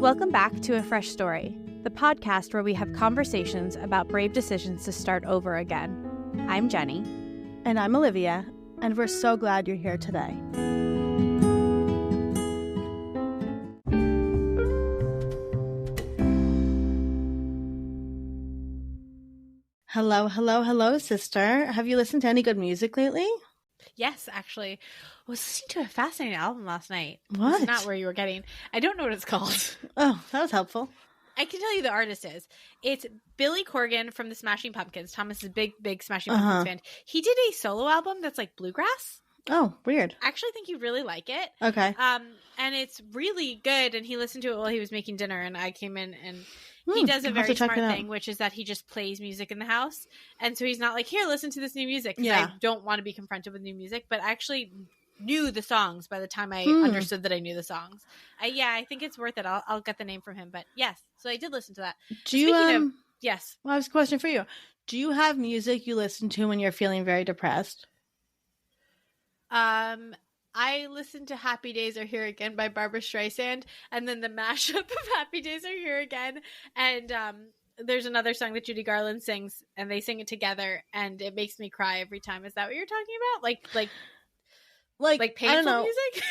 Welcome back to A Fresh Story, the podcast where we have conversations about brave decisions to start over again. I'm Jenny. And I'm Olivia, and we're so glad you're here today. Hello, sister. Have you listened to any good music lately? Yes, actually. I was listening to a fascinating album last night. What? It's not where you were getting. I don't know what it's called. Oh, that was helpful. I can tell you the artist is. It's Billy Corgan from the Smashing Pumpkins. Thomas is a big Smashing Pumpkins fan. He did a solo album that's like bluegrass. Oh, weird. I actually think you'd really like it. Okay. And it's really good. And he listened to it while he was making dinner, and I came in and he does a very smart thing, which is that he just plays music in the house. And so he's not like, here, listen to this new music. Yeah. I don't want to be confronted with new music, but I actually knew the songs by the time I understood that I knew the songs. I think it's worth it. I'll get the name from him. But yes, so I did listen to that. Do you, yes. Well, I have a question for you. Do you have music you listen to when you're feeling very depressed? I listened to Happy Days Are Here Again by Barbra Streisand, and then the mashup of Happy Days Are Here Again. And there's another song that Judy Garland sings, and they sing it together, and it makes me cry every time. Is that what you're talking about? Like painful I don't know. music?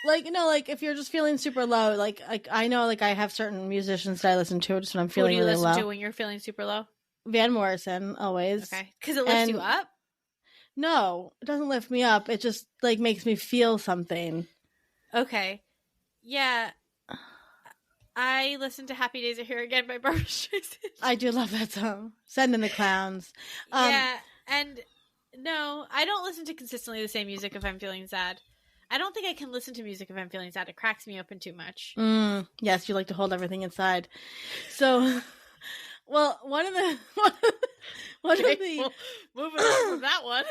Like if you're just feeling super low, like I know, like I have certain musicians that I listen to just when I'm feeling really low. Who do you listen to when you're feeling super low? Van Morrison, always. Okay, because it lifts you up? No, it doesn't lift me up. It just like makes me feel something. Okay. Yeah. I listened to Happy Days Are Here Again by Barbra Streisand. I do love that song. Send in the Clowns. Yeah, and no, I don't listen to consistently the same music if I'm feeling sad. I don't think I can listen to music if I'm feeling sad. It cracks me open too much. Yes, you like to hold everything inside. So, well, moving on from that one.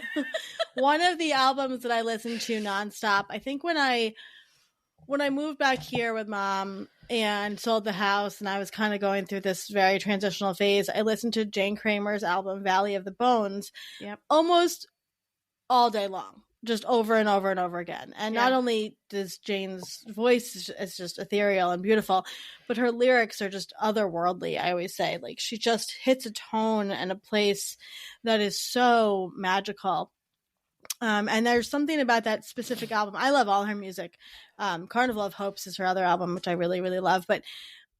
One of the albums that I listened to nonstop, I think when I moved back here with Mom and sold the house and I was kind of going through this very transitional phase, I listened to Jane Kramer's album Valley of the Bones almost all day long, just over and over and over again. And not only does Jane's voice is just ethereal and beautiful, but her lyrics are just otherworldly. I always say, like, she just hits a tone and a place that is so magical. And there's something about that specific album. I love all her music. Carnival of Hopes is her other album, which I really, really love. But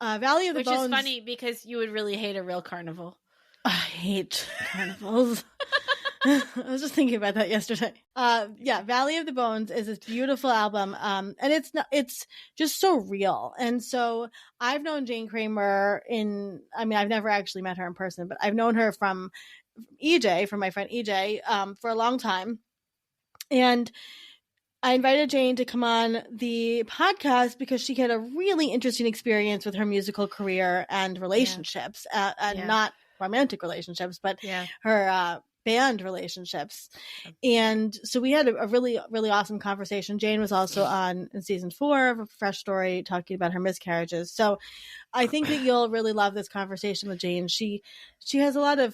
Valley of the Bones... Which is funny because you would really hate a real carnival. I hate carnivals. I was just thinking about that yesterday. Valley of the Bones is this beautiful album. And it's just so real. And so I've known Jane Kramer I've never actually met her in person, but I've known her from EJ, from my friend EJ, for a long time. And I invited Jane to come on the podcast because she had a really interesting experience with her musical career and relationships, and not romantic relationships, but her band relationships. And so we had a really, really awesome conversation. Jane was also on in season 4 of A Fresh Story talking about her miscarriages. So I think that you'll really love this conversation with Jane. She has a lot of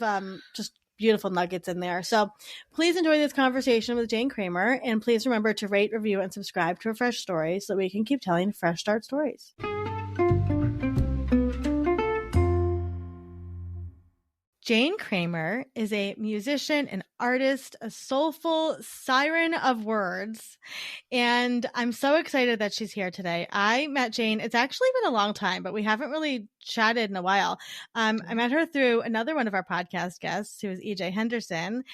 just beautiful nuggets in there. So please enjoy this conversation with Jane Kramer, and please remember to rate, review, and subscribe to A Fresh Story so that we can keep telling fresh start stories. Jane Kramer is a musician, an artist, a soulful siren of words, and I'm so excited that she's here today. I met Jane, it's actually been a long time, but we haven't really chatted in a while. I met her through another one of our podcast guests, who is EJ Henderson,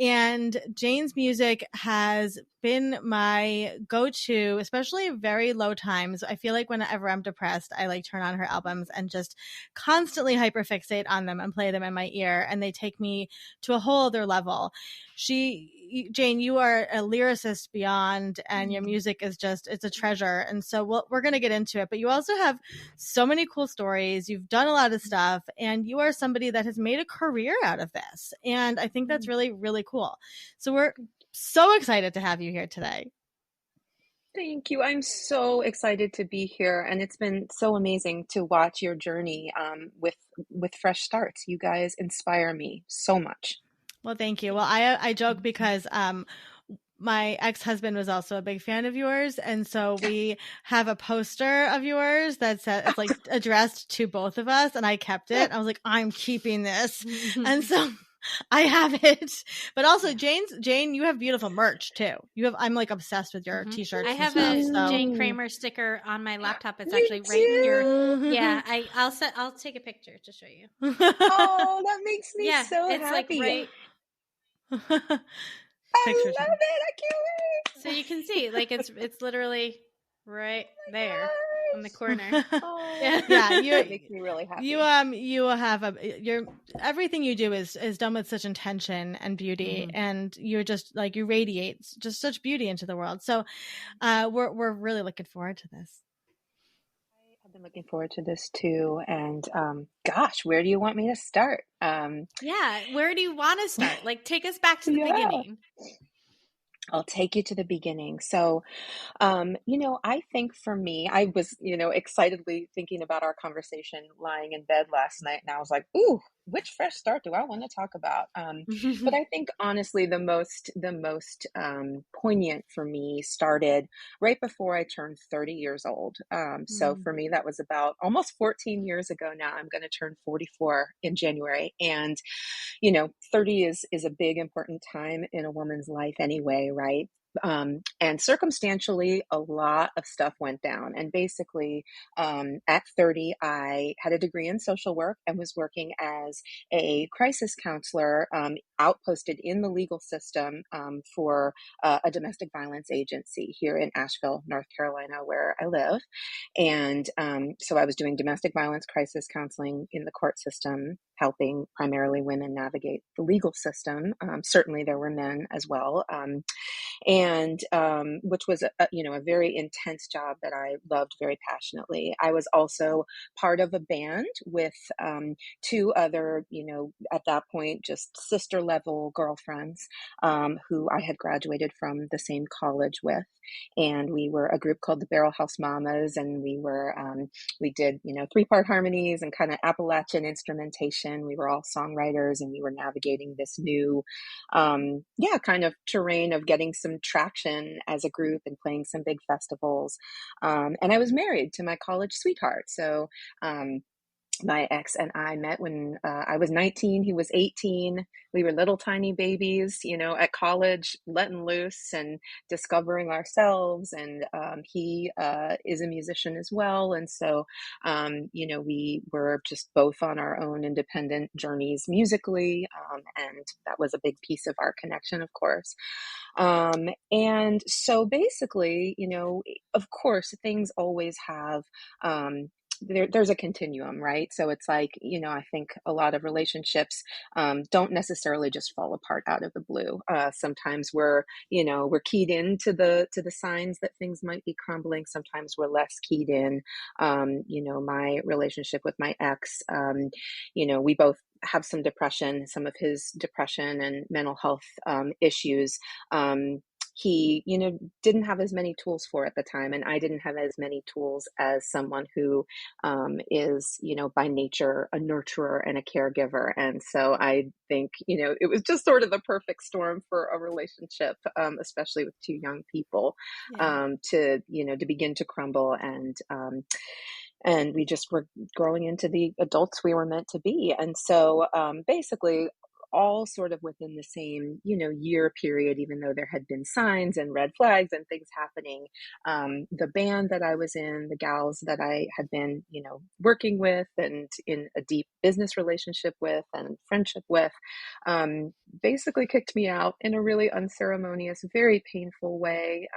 and Jane's music has been my go-to, especially very low times. I feel like whenever I'm depressed, I like turn on her albums and just constantly hyperfixate on them and play them in my ear, and they take me to a whole other level. Jane, you are a lyricist beyond, and your music is it's a treasure. And so we're going to get into it, but you also have so many cool stories. You've done a lot of stuff, and you are somebody that has made a career out of this. And I think that's really, really cool. So we're so excited to have you here today. Thank you. I'm so excited to be here, and it's been so amazing to watch your journey with Fresh Starts. You guys inspire me so much. Well, thank you. Well, I joke because my ex-husband was also a big fan of yours. And so we have a poster of yours that's like addressed to both of us. And I kept it. I was like, I'm keeping this. And so I have it. But also Jane, you have beautiful merch too. I'm like obsessed with your t-shirts. I have Jane Kramer sticker on my laptop. It's actually right here. Yeah, I'll take a picture to show you. Oh, that makes me so it's happy. Like right. I love it. I can't wait. So you can see, like, it's literally right there on the corner. Oh, yeah, that makes me really happy. You have everything you do is done with such intention and beauty, and you're just like, you radiate just such beauty into the world. So, we're really looking forward to this. I've been looking forward to this too. And gosh, where do you want me to start? Where do you want to start? Like, take us back to the beginning. I'll take you to the beginning. So, I think for me, I was, excitedly thinking about our conversation lying in bed last night. And I was like, ooh, which fresh start do I want to talk about? But I think honestly, the most poignant for me started right before I turned 30 years old. So for me, that was about almost 14 years ago now. I'm going to turn 44 in January. And 30 is a big, important time in a woman's life anyway, right? And circumstantially, a lot of stuff went down. And basically, at 30, I had a degree in social work and was working as a crisis counselor, outposted in the legal system for a domestic violence agency here in Asheville, North Carolina, where I live. And so I was doing domestic violence crisis counseling in the court system, helping primarily women navigate the legal system. Certainly there were men as well. And which was a very intense job that I loved very passionately. I was also part of a band with two other, at that point, just sister level girlfriends who I had graduated from the same college with. And we were a group called the Barrel House Mamas, and we did 3-part harmonies and kind of Appalachian instrumentation. We were all songwriters, and we were navigating this new kind of terrain of getting some traction as a group and playing some big festivals. And I was married to my college sweetheart. So my ex and I met when I was 19, he was 18. We were little tiny babies, at college, letting loose and discovering ourselves. And he is a musician as well. And so, we were just both on our own independent journeys musically. And that was a big piece of our connection, of course. And so basically, of course, things always have there's a continuum, right? So it's like, I think a lot of relationships don't necessarily just fall apart out of the blue. Sometimes we're keyed into the signs that things might be crumbling. Sometimes we're less keyed in. My relationship with my ex, we both have some depression, some of his depression and mental health issues. He, didn't have as many tools for at the time, and I didn't have as many tools as someone who is, by nature a nurturer and a caregiver. And so I think, it was just sort of the perfect storm for a relationship, especially with two young people, to begin to crumble. And we just were growing into the adults we were meant to be. And so basically, all sort of within the same, year period, even though there had been signs and red flags and things happening. The band that I was in, the gals that I had been, working with and in a deep business relationship with and friendship with, basically kicked me out in a really unceremonious, very painful way.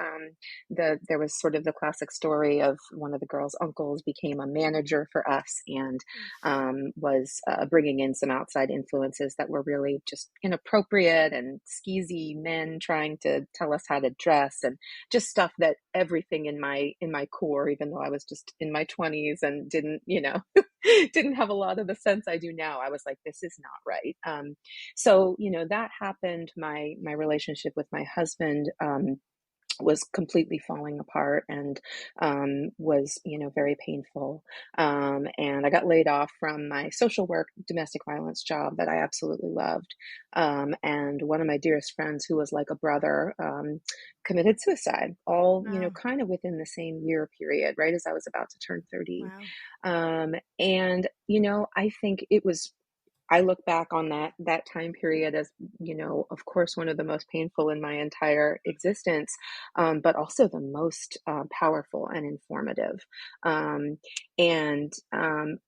There was sort of the classic story of one of the girls' uncles became a manager for us and was bringing in some outside influences that were really just inappropriate and skeezy men trying to tell us how to dress and just stuff that everything in my core, even though I was just in my 20s and didn't have a lot of the sense I do now, I was like, this is not right. So, that happened. My relationship with my husband was completely falling apart and was, very painful. And I got laid off from my social work domestic violence job that I absolutely loved. And one of my dearest friends, who was like a brother, committed suicide, all, Wow. kind of within the same year period, right as I was about to turn 30. Wow. And, I think I look back on that time period as, of course, one of the most painful in my entire existence, but also the most powerful and informative. And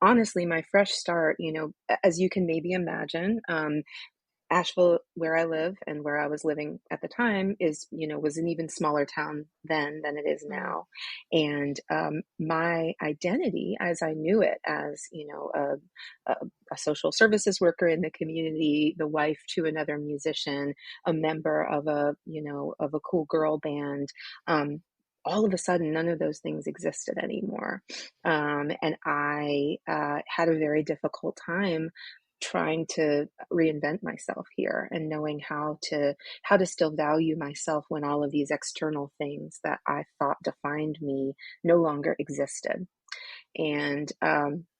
honestly, my fresh start, as you can maybe imagine, Asheville, where I live and where I was living at the time was an even smaller town then than it is now. And my identity as I knew it as, a social services worker in the community, the wife to another musician, a member of of a cool girl band, all of a sudden, none of those things existed anymore. And I had a very difficult time trying to reinvent myself here and knowing how to still value myself when all of these external things that I thought defined me no longer existed. And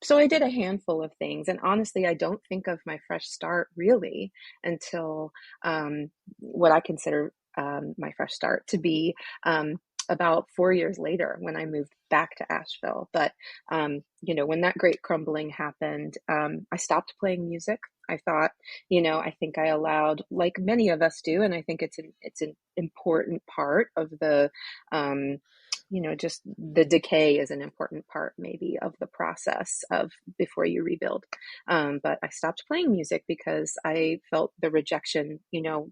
so I did a handful of things. And honestly, I don't think of my fresh start really until what I consider my fresh start to be about 4 years later when I moved back to Asheville. But, when that great crumbling happened, I stopped playing music. I thought, I think I allowed, like many of us do, and I think it's an important part of the, just the decay is an important part maybe of the process of before you rebuild. But I stopped playing music because I felt the rejection,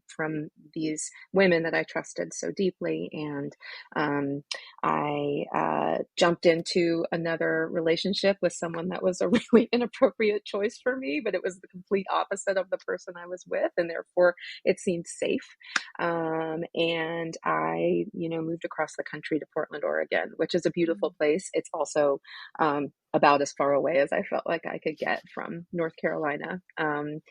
from these women that I trusted so deeply. And I jumped into another relationship with someone that was a really inappropriate choice for me, but it was the complete opposite of the person I was with. And therefore it seemed safe. And I, moved across the country to Portland, Oregon, which is a beautiful place. It's also about as far away as I felt like I could get from North Carolina. And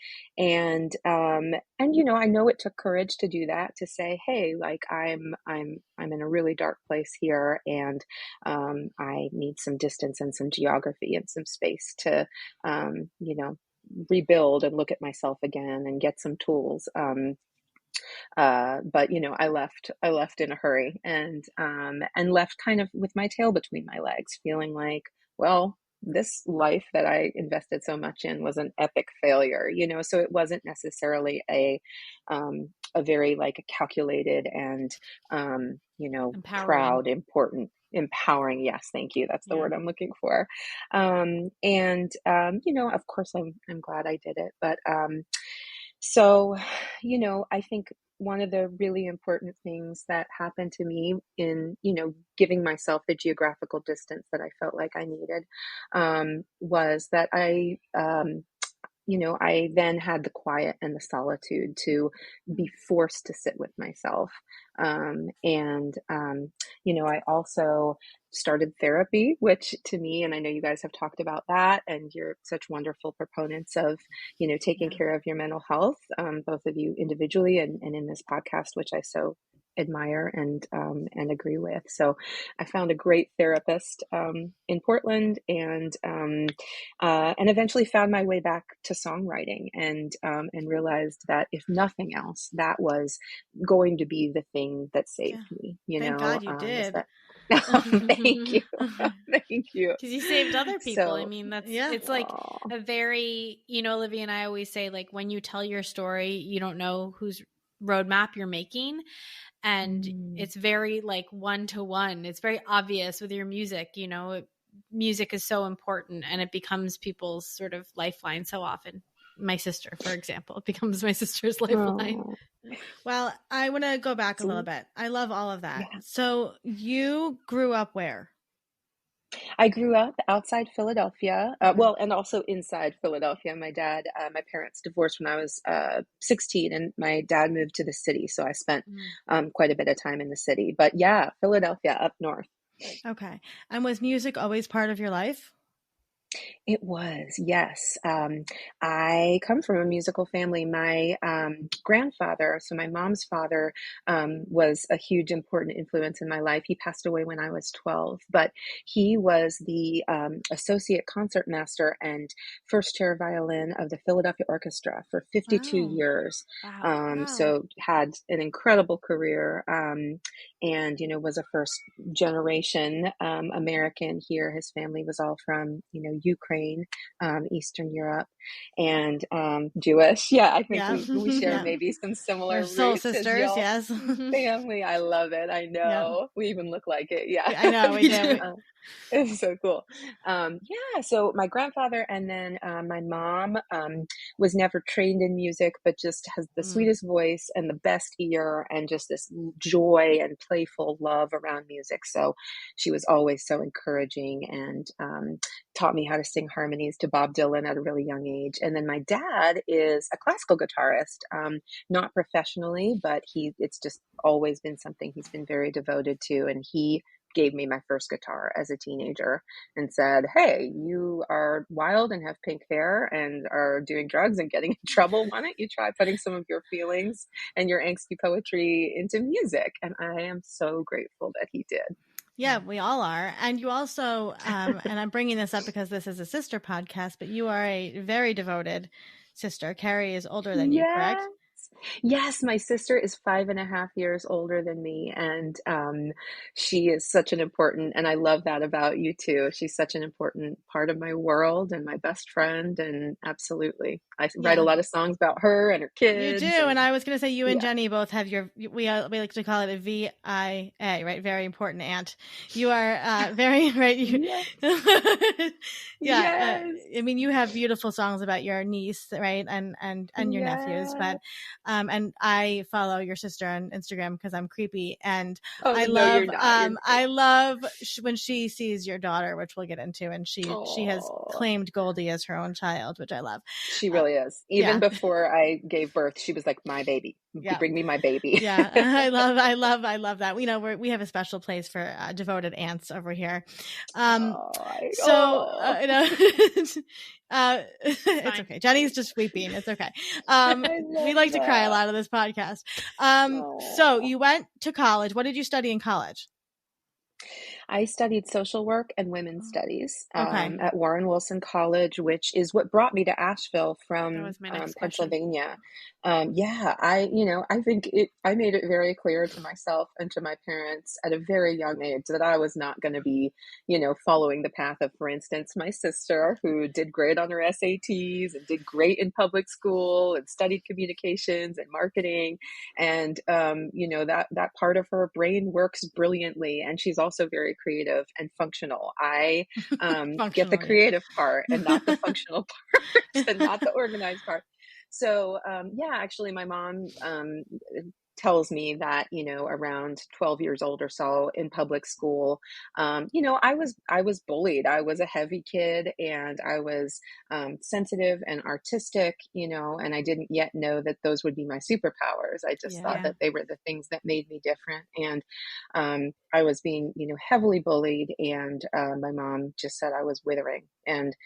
I know it took courage to do that, to say, hey, like I'm in a really dark place here, and I need some distance and some geography and some space to, rebuild and look at myself again and get some tools. But I left in a hurry and left kind of with my tail between my legs, feeling like, well, this life that I invested so much in was an epic failure, so it wasn't necessarily a very like calculated and, proud, important, empowering. Yes. Thank you. That's the word I'm looking for. Of course I'm glad I did it, but, so, I think one of the really important things that happened to me in, giving myself the geographical distance that I felt like I needed, was that I then had the quiet and the solitude to be forced to sit with myself. I also started therapy, which to me, and I know you guys have talked about that, and you're such wonderful proponents of, taking care of your mental health, both of you individually and in this podcast, which I so admire and agree with. So I found a great therapist in Portland, and eventually found my way back to songwriting, and realized that if nothing else, that was going to be the thing that saved me. Thank God you did. Thank you. Thank you. Because you saved other people. So, I mean, it's like a very, Olivia and I always say, like, when you tell your story, you don't know whose roadmap you're making. And it's very like one-to-one. It's very obvious with your music, music is so important, and it becomes people's sort of lifeline so often. My sister, for example, it becomes my sister's lifeline. Well, I want to go back a little bit. I love all of that. Yeah. So you grew up where? I grew up outside Philadelphia, and also inside Philadelphia. My parents divorced when I was 16, and my dad moved to the city. So I spent quite a bit of time in the city. But yeah, Philadelphia, up north. Okay. And was music always part of your life? It was, yes. I come from a musical family. My grandfather, so my mom's father, was a huge, important influence in my life. He passed away when I was 12, but he was the associate concertmaster and first chair violin of the Philadelphia Orchestra for 52 Wow. years. Wow. So had an incredible career, and, was a first generation American here. His family was all from, Ukraine, Eastern Europe, and Jewish. Yeah, I think we share maybe some similar We're soul roots as sisters, y'all yes. family. I love it. I know. We even look like it. Yeah, I know we do. It's so cool. So my grandfather and then my mom was never trained in music, but just has the sweetest voice and the best ear and just this joy and playful love around music. So she was always so encouraging and taught me how to sing harmonies to Bob Dylan at a really young age. And then my dad is a classical guitarist, not professionally, but it's just always been something he's been very devoted to. And he gave me my first guitar as a teenager and said, "Hey, you are wild and have pink hair and are doing drugs and getting in trouble. Why don't you try putting some of your feelings and your angsty poetry into music?" And I am so grateful that he did. Yeah, we all are. And you also, and I'm bringing this up because this is a sister podcast, but you are a very devoted sister. Carrie is older than you, correct? Yes, my sister is 5.5 years older than me, and she is such an important, and I love that about you too. She's such an important part of my world and my best friend, and absolutely, I write a lot of songs about her and her kids. You do, and I was going to say you and Jenny both have we like to call it a VIA, right? Very important aunt. You are very right. Yes. I mean, you have beautiful songs about your niece, right, and your nephews, but. And I follow your sister on Instagram because I'm creepy, and I love when she sees your daughter, which we'll get into, and she has claimed Goldie as her own child, which I love. She really is. Even before I gave birth, she was like my baby. Bring me my baby. Yeah, I love that. We have a special place for devoted aunts over here. It's okay. Jenny's just weeping. It's okay. We like to cry a lot of this podcast. So you went to college. What did you study in college? I studied social work and women's studies at Warren Wilson College, which is what brought me to Asheville from Pennsylvania. I think I made it very clear to myself and to my parents at a very young age that I was not going to be, following the path of, for instance, my sister, who did great on her SATs and did great in public school and studied communications and marketing. And, that part of her brain works brilliantly. And she's also very creative and functional. I get the creative part and not the functional part and not the organized part. So, actually my mom tells me that, around 12 years old or so in public school, I was bullied. I was a heavy kid and I was sensitive and artistic, and I didn't yet know that those would be my superpowers. I just thought that they were the things that made me different. And I was being, heavily bullied, and my mom just said I was withering. And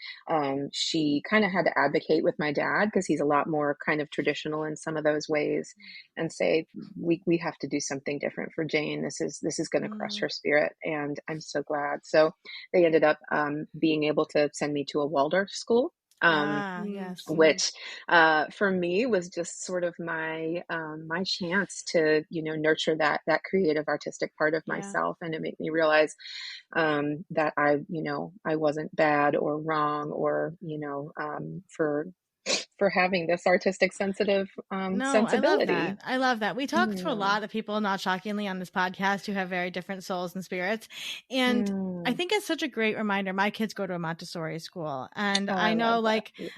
she kind of had to advocate with my dad because he's a lot more kind of traditional in some of those ways, and say, we have to do something different for Jane. This is going to crush her spirit. And I'm so glad. So they ended up being able to send me to a Waldorf school. Which for me was just sort of my my chance to nurture that creative artistic part of myself, and it made me realize that I wasn't bad or wrong or for having this artistic sensitive sensibility. I love that. We talk to a lot of people, not shockingly, on this podcast who have very different souls and spirits. And I think it's such a great reminder. My kids go to a Montessori school, and I know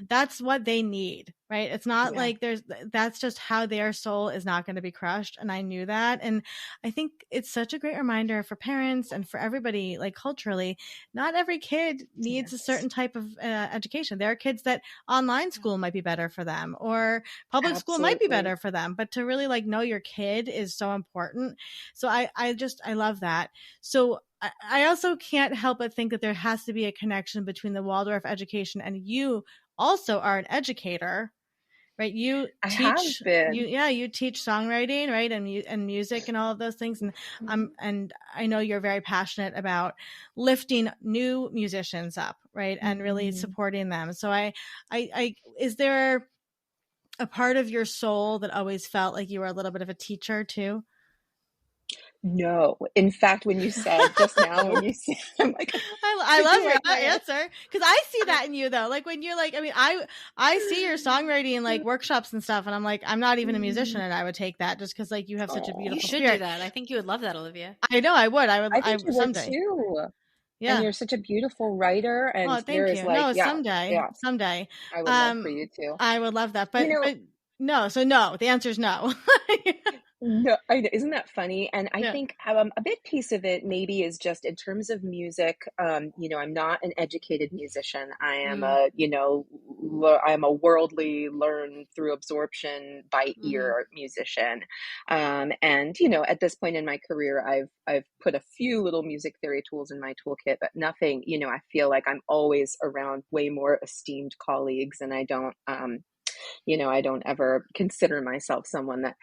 that's what they need, right? It's not like that's just how their soul is not going to be crushed. And I knew that. And I think it's such a great reminder for parents and for everybody, like culturally, not every kid needs a certain type of education. There are kids that online school might be better for them, or public school might be better for them, but to really know your kid is so important. So I love that. So I also can't help but think that there has to be a connection between the Waldorf education and you also are an educator, right? You teach, you teach songwriting, right? And music and all of those things. And I know you're very passionate about lifting new musicians up, right? And really supporting them. So I is there a part of your soul that always felt like you were a little bit of a teacher too? No, in fact, when you said just now, when you said, I'm like, I love your answer, because I see that in you though. Like when you're like, I mean, I see your songwriting like workshops and stuff, and I'm like, I'm not even a musician, and I would take that just because like you have such a beautiful. You should spirit. do that. I think you would love that, Olivia. I know I would. I think you someday would too. Yeah, and you're such a beautiful writer, and thank you. like, someday. I would love for you too. I would love that, but no. So no, the answer is no. No, isn't that funny? And I think a big piece of it maybe is just in terms of music. I'm not an educated musician. I am I'm a worldly, learn through absorption by ear musician. And at this point in my career, I've put a few little music theory tools in my toolkit, but nothing. I feel like I'm always around way more esteemed colleagues, and I don't ever consider myself someone that,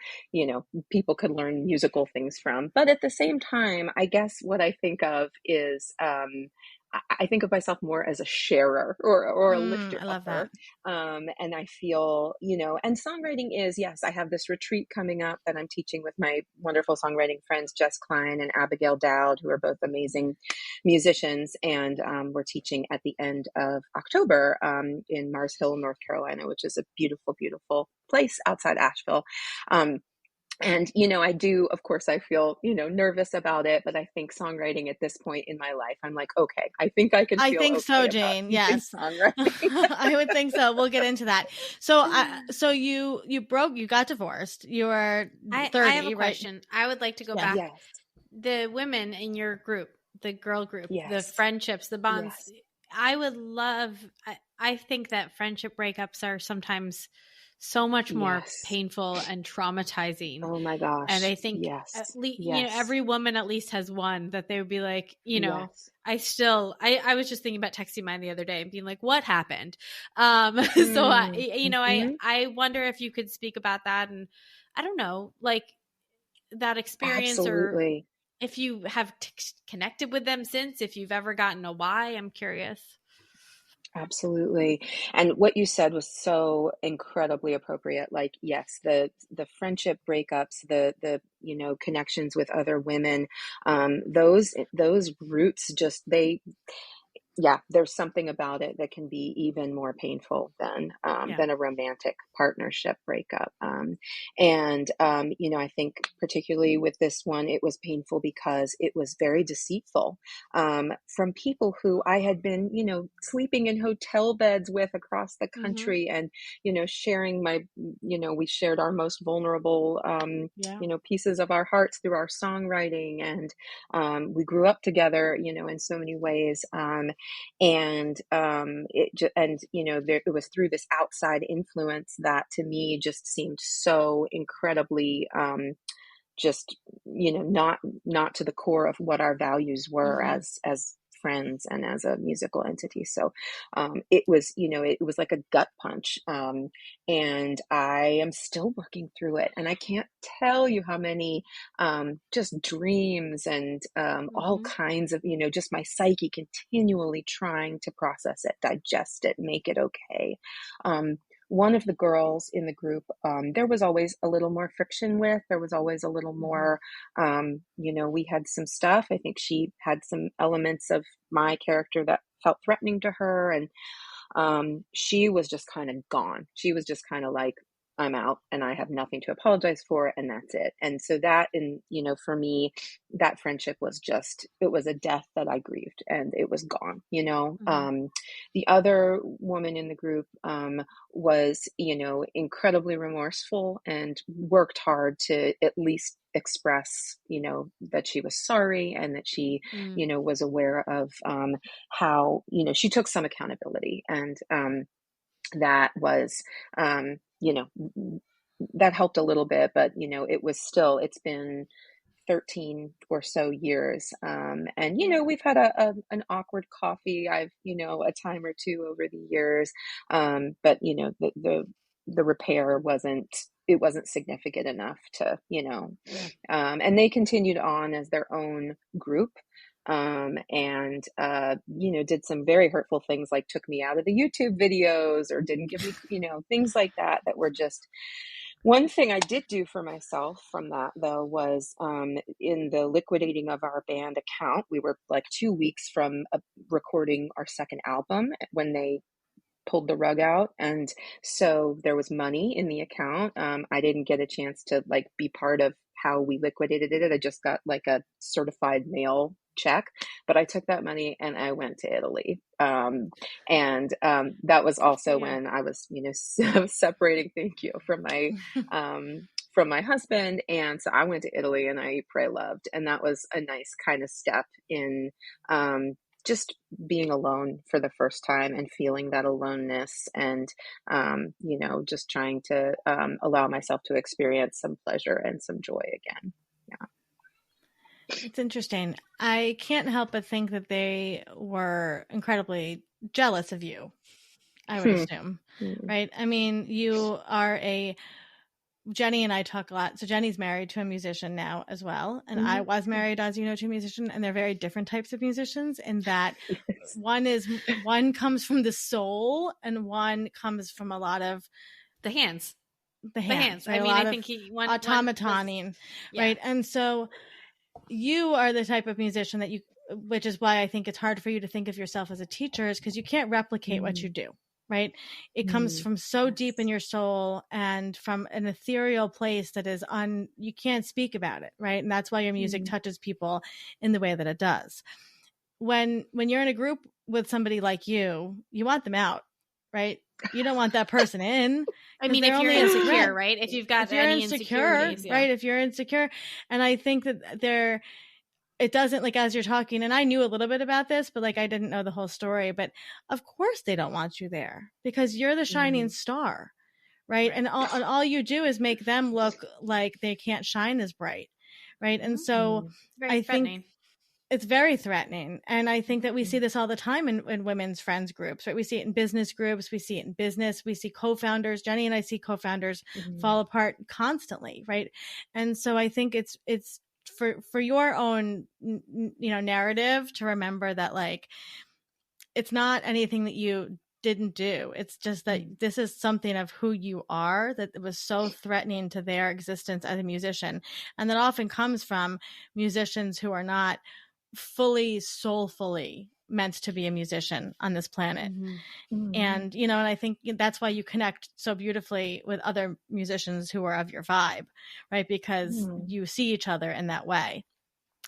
people could learn musical things from. But at the same time, I guess what I think of is, I think of myself more as a sharer or a lifter. I love that. And I feel, and songwriting is, yes, I have this retreat coming up that I'm teaching with my wonderful songwriting friends, Jess Klein and Abigail Dowd, who are both amazing musicians. And we're teaching at the end of October in Mars Hill, North Carolina, which is a beautiful, beautiful place outside Asheville. And, I do, of course, I feel, nervous about it, but I think songwriting at this point in my life, I'm like, okay, I think I can feel I think okay so, Jane. Yes. I would think so. We'll get into that. So you got divorced. You were 30, I have a right? question. I would like to go back. Yes. The women in your group, the girl group, the friendships, the bonds. Yes. I think that friendship breakups are sometimes so much more painful and traumatizing. Oh my gosh. And I think every woman at least has one that they would be like, I was just thinking about texting mine the other day and being like, what happened? So I wonder if you could speak about that. And I don't know, like that experience. Absolutely. Or if you have connected with them since, if you've ever gotten a why, I'm curious. Absolutely. And what you said was so incredibly appropriate. Like, yes, the friendship breakups, the connections with other women, those roots just, there's something about it that can be even more painful than a romantic partnership breakup. I think particularly with this one, it was painful because it was very deceitful from people who I had been, sleeping in hotel beds with across the country and, sharing we shared our most vulnerable, pieces of our hearts through our songwriting. And we grew up together, in so many ways. It was through this outside influence that to me just seemed so incredibly not to the core of what our values were as friends and as a musical entity. So it was like a gut punch, and I am still working through it, and I can't tell you how many just dreams and all kinds of just my psyche continually trying to process it, digest it, make it okay. One of the girls in the group, there was always a little more friction with. There was always a little more, we had some stuff. I think she had some elements of my character that felt threatening to her. And she was just kind of gone. She was just kind of like, I'm out and I have nothing to apologize for, and that's it. And so that, for me, that friendship was it was a death that I grieved, and it was gone, The other woman in the group was, incredibly remorseful and worked hard to at least express, that she was sorry and that she, was aware of how, she took some accountability, and that was, that helped a little bit, but, it's been 13 or so years. And, we've had an awkward coffee. I've, a time or two over the years. But, the repair wasn't significant enough to, and they continued on as their own group. And did some very hurtful things, like took me out of the YouTube videos, or didn't give me, things like that were just. One thing I did do for myself from that, though, was in the liquidating of our band account, we were like 2 weeks from recording our second album when they pulled the rug out. And so there was money in the account. I didn't get a chance to be part of how we liquidated it. I just got a certified mail check, but I took that money and I went to Italy. And that was also when I was, separating, thank you, from my husband. And so I went to Italy and I pray loved. And that was a nice kind of step in just being alone for the first time and feeling that aloneness, and, just trying to allow myself to experience some pleasure and some joy again. Yeah. It's interesting. I can't help but think that they were incredibly jealous of you, I would assume, right? I mean, Jenny and I talk a lot. So Jenny's married to a musician now as well. And I was married, as you know, to a musician, and they're very different types of musicians in that one comes from the soul and one comes from a lot of the hands. Right? I mean, I think automatoning, right? And so you are the type of musician that which is why I think it's hard for you to think of yourself as a teacher, is because you can't replicate what you do. Right? It comes from so deep in your soul and from an ethereal place that is you can't speak about it. Right? And that's why your music touches people in the way that it does. When you're in a group with somebody like you want them out, right? You don't want that person in. I mean, if you're insecure, right? If you've got any insecurities, right? If you're insecure. And I think that it doesn't, as you're talking, and I knew a little bit about this, but I didn't know the whole story. But of course they don't want you there because you're the shining star, right? And all you do is make them look like they can't shine as bright, right? And so I think it's very threatening. And I think that we see this all the time in women's friends groups, right? We see it in business groups. We see it in business. We see co-founders. Jenny and I see co-founders fall apart constantly, right? And so I think it's for your own, narrative to remember that it's not anything that you didn't do. It's just that this is something of who you are that was so threatening to their existence as a musician. And that often comes from musicians who are not fully soulfully meant to be a musician on this planet. And, and I think that's why you connect so beautifully with other musicians who are of your vibe, right? Because you see each other in that way.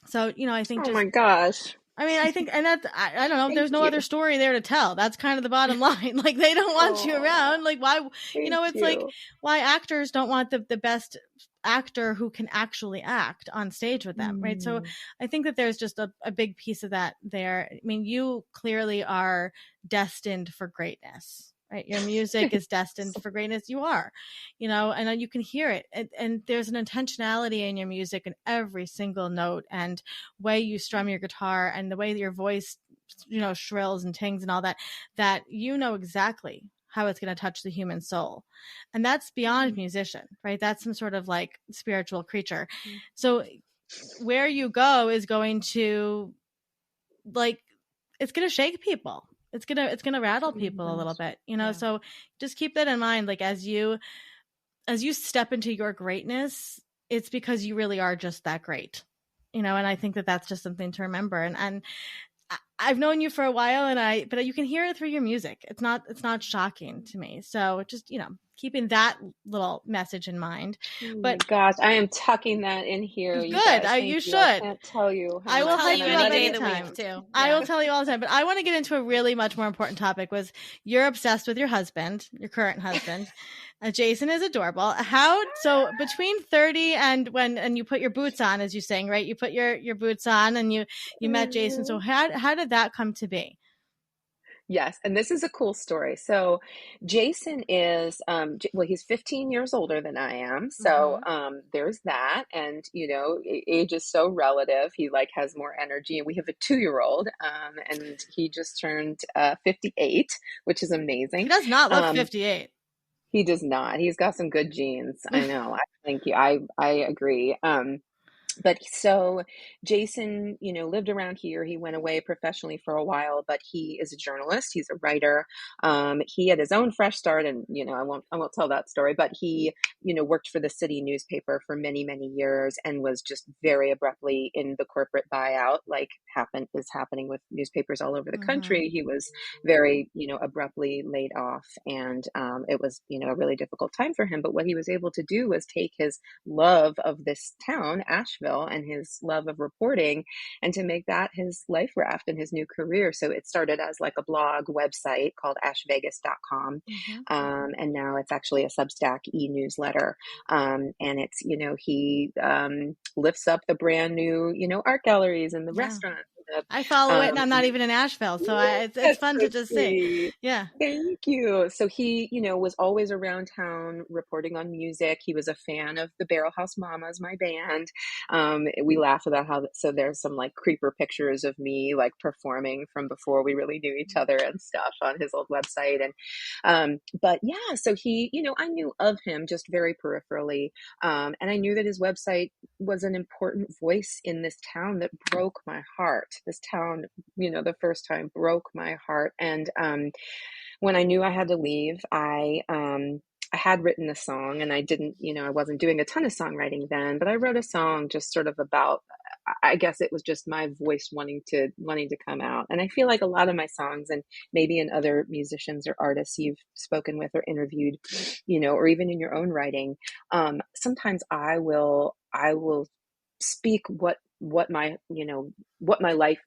So, I think my gosh. I mean, I think, and that, I don't know, there's no other story there to tell. That's kind of the bottom line. They don't want you around. Why, it's why actors don't want the best actor who can actually act on stage with them, right? So I think that there's just a big piece of that there. I mean, you clearly are destined for greatness, right? Your music is destined for greatness. You are, and you can hear it. And there's an intentionality in your music in every single note and way you strum your guitar and the way that your voice, shrills and tings and all that exactly how it's going to touch the human soul. And that's beyond musician, right? That's some sort of spiritual creature. So where you go is going to it's going to shake people. It's going to rattle people a little bit, so just keep that in mind. As you step into your greatness, it's because you really are just that great, and I think that that's just something to remember. And I've known you for a while but you can hear it through your music. It's not shocking to me. So just, keeping that little message in mind. But gosh, I am tucking that in here. Good. You should. I can't tell you. I will tell you any of the week too. Yeah. I will tell you all the time. But I want to get into a really much more important topic. Was you're obsessed with your husband, your current husband. Jason is adorable. So between 30 and you put your boots on, as you sing, right? You put your boots on and you met Jason. So how did that come to be? Yes, and this is a cool story. So Jason is well, he's 15 years older than I am. So Mm-hmm. there's that. And age is so relative. He like has more energy, and we have a 2-year-old and he just turned 58, which is He amazing. does not look Um 58. he does not. He's got some good genes. I know. Thank you. I agree. But so Jason, lived around here. He went away professionally for a while, but he is a journalist. He's a writer. He had his own fresh start, and I won't tell that story. But he, worked for the city newspaper for many, many years, and was just very abruptly in the corporate buyout, like is happening with newspapers all over the Mm-hmm. country. He was very, abruptly laid off, and it was, a really difficult time for him. But what he was able to do was take his love of this town, Asheville, and his love of reporting, and to make that his life raft and his new career. So it started as like a blog website called ashvegas.com. Mm-hmm. And now it's actually a Substack e-newsletter. And it's, he lifts up the brand new, art galleries and the restaurants. I follow it, and I'm not even in Asheville, so it's fun so to just sweet. see. Yeah. Thank you. So he, was always around town reporting on music. He was a fan of the Barrel House Mamas, my band. We laugh about so there's some like creeper pictures of me like performing from before we really knew each other and stuff on his old website. And but yeah, so he, I knew of him just very peripherally. And I knew that his website was an important voice in this town that broke my heart. This town, the first time broke my heart. And when I knew I had to leave, I had written a song, and I didn't, I wasn't doing a ton of songwriting then, but I wrote a song just sort of about, I guess it was just my voice wanting to come out. And I feel like a lot of my songs, and maybe in other musicians or artists you've spoken with or interviewed, or even in your own writing, sometimes I will speak what my, what my life,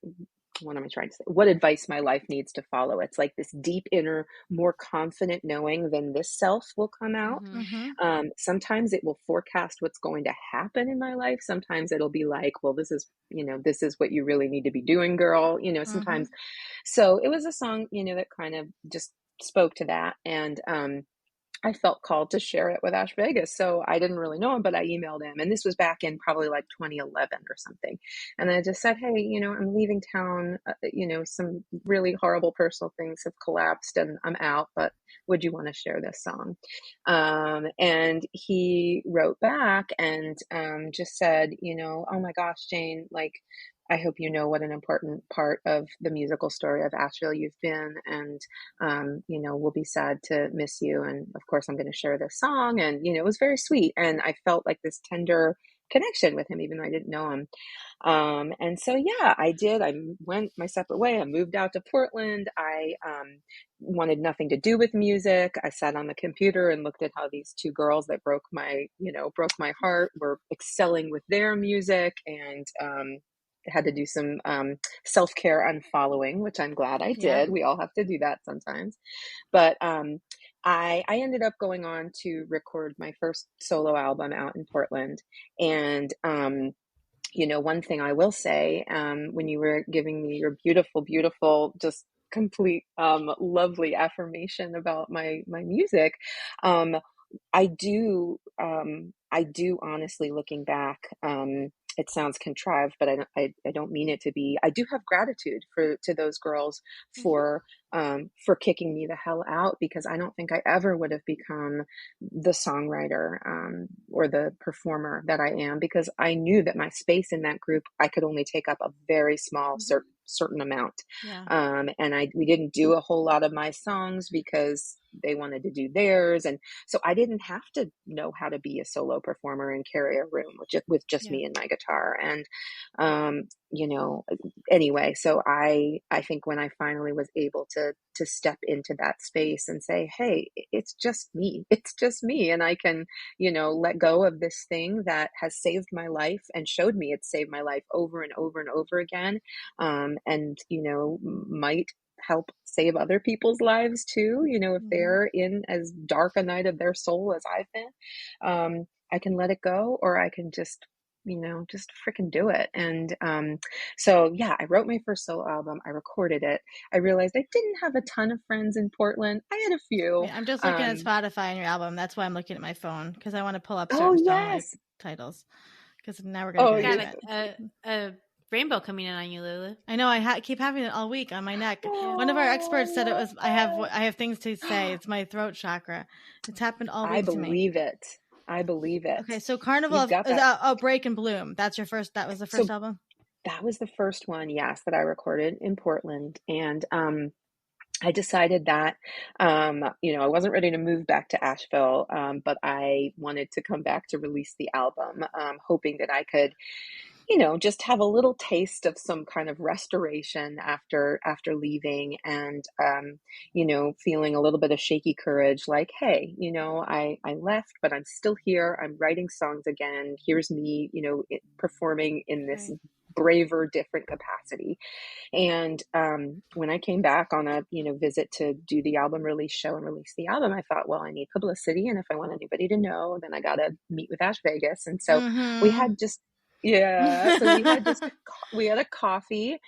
what am I trying to say? What advice my life needs to follow. It's like this deep inner, more confident knowing than this self will come out. Mm-hmm. Sometimes it will forecast what's going to happen in my life. Sometimes it'll be like, well, this is what you really need to be doing, girl. Sometimes. So it was a song, that kind of just spoke to that. And, I felt called to share it with Ash Vegas. So I didn't really know him, but I emailed him. And this was back in probably like 2011 or something. And I just said, hey, I'm leaving town. Some really horrible personal things have collapsed and I'm out, but would you want to share this song? And he wrote back and just said, oh my gosh, Jane, like, I hope you know what an important part of the musical story of Asheville you've been, and we'll be sad to miss you. And of course, I'm going to share this song. And it was very sweet, and I felt like this tender connection with him, even though I didn't know him. And so, yeah, I did. I went my separate way. I moved out to Portland. I wanted nothing to do with music. I sat on the computer and looked at how these two girls that broke my heart were excelling with their music, and had to do some self-care unfollowing, which I'm glad I did. Yeah. We all have to do that sometimes. But I ended up going on to record my first solo album out in Portland. And one thing I will say, when you were giving me your beautiful, beautiful, just complete lovely affirmation about my music, I do honestly, looking back, it sounds contrived, but I don't mean it to be. I do have gratitude to those girls for kicking me the hell out, because I don't think I ever would have become the songwriter or the performer that I am, because I knew that my space in that group, I could only take up a very small certain amount. Yeah. And we didn't do a whole lot of my songs because they wanted to do theirs. And so I didn't have to know how to be a solo performer and carry a room with just me and my guitar. And, anyway, so I think when I finally was able to step into that space and say, hey, it's just me, and I can, let go of this thing that has saved my life and showed me it's saved my life over and over and over again. And, might help save other people's lives too, if they're in as dark a night of their soul as I've been. I can let it go, or I can just just freaking do it. And so yeah, I wrote my first solo album. I recorded it. I realized I didn't have a ton of friends in Portland. I had a few. I'm just looking at Spotify and your album. That's why I'm looking at my phone, because I want to pull up Oh certain song yes, titles. Because now we're going to get a rainbow coming in on you, Lulu. I know. I keep having it all week on my neck. One of our experts said it was. I have things to say. It's my throat chakra. It's happened all week to me. I believe it. Okay, so Carnival of Break and Bloom. That's your first. That was the first album. That was the first one, yes, that I recorded in Portland, and I decided that I wasn't ready to move back to Asheville, but I wanted to come back to release the album, hoping that I could just have a little taste of some kind of restoration after leaving, and feeling a little bit of shaky courage, like, hey, I left, but I'm still here. I'm writing songs again. Here's me, performing in this braver, different capacity. And when I came back on a visit to do the album release show and release the album, I thought, well, I need publicity, and if I want anybody to know, then I gotta meet with Ash Vegas. And so we had just we had a coffee,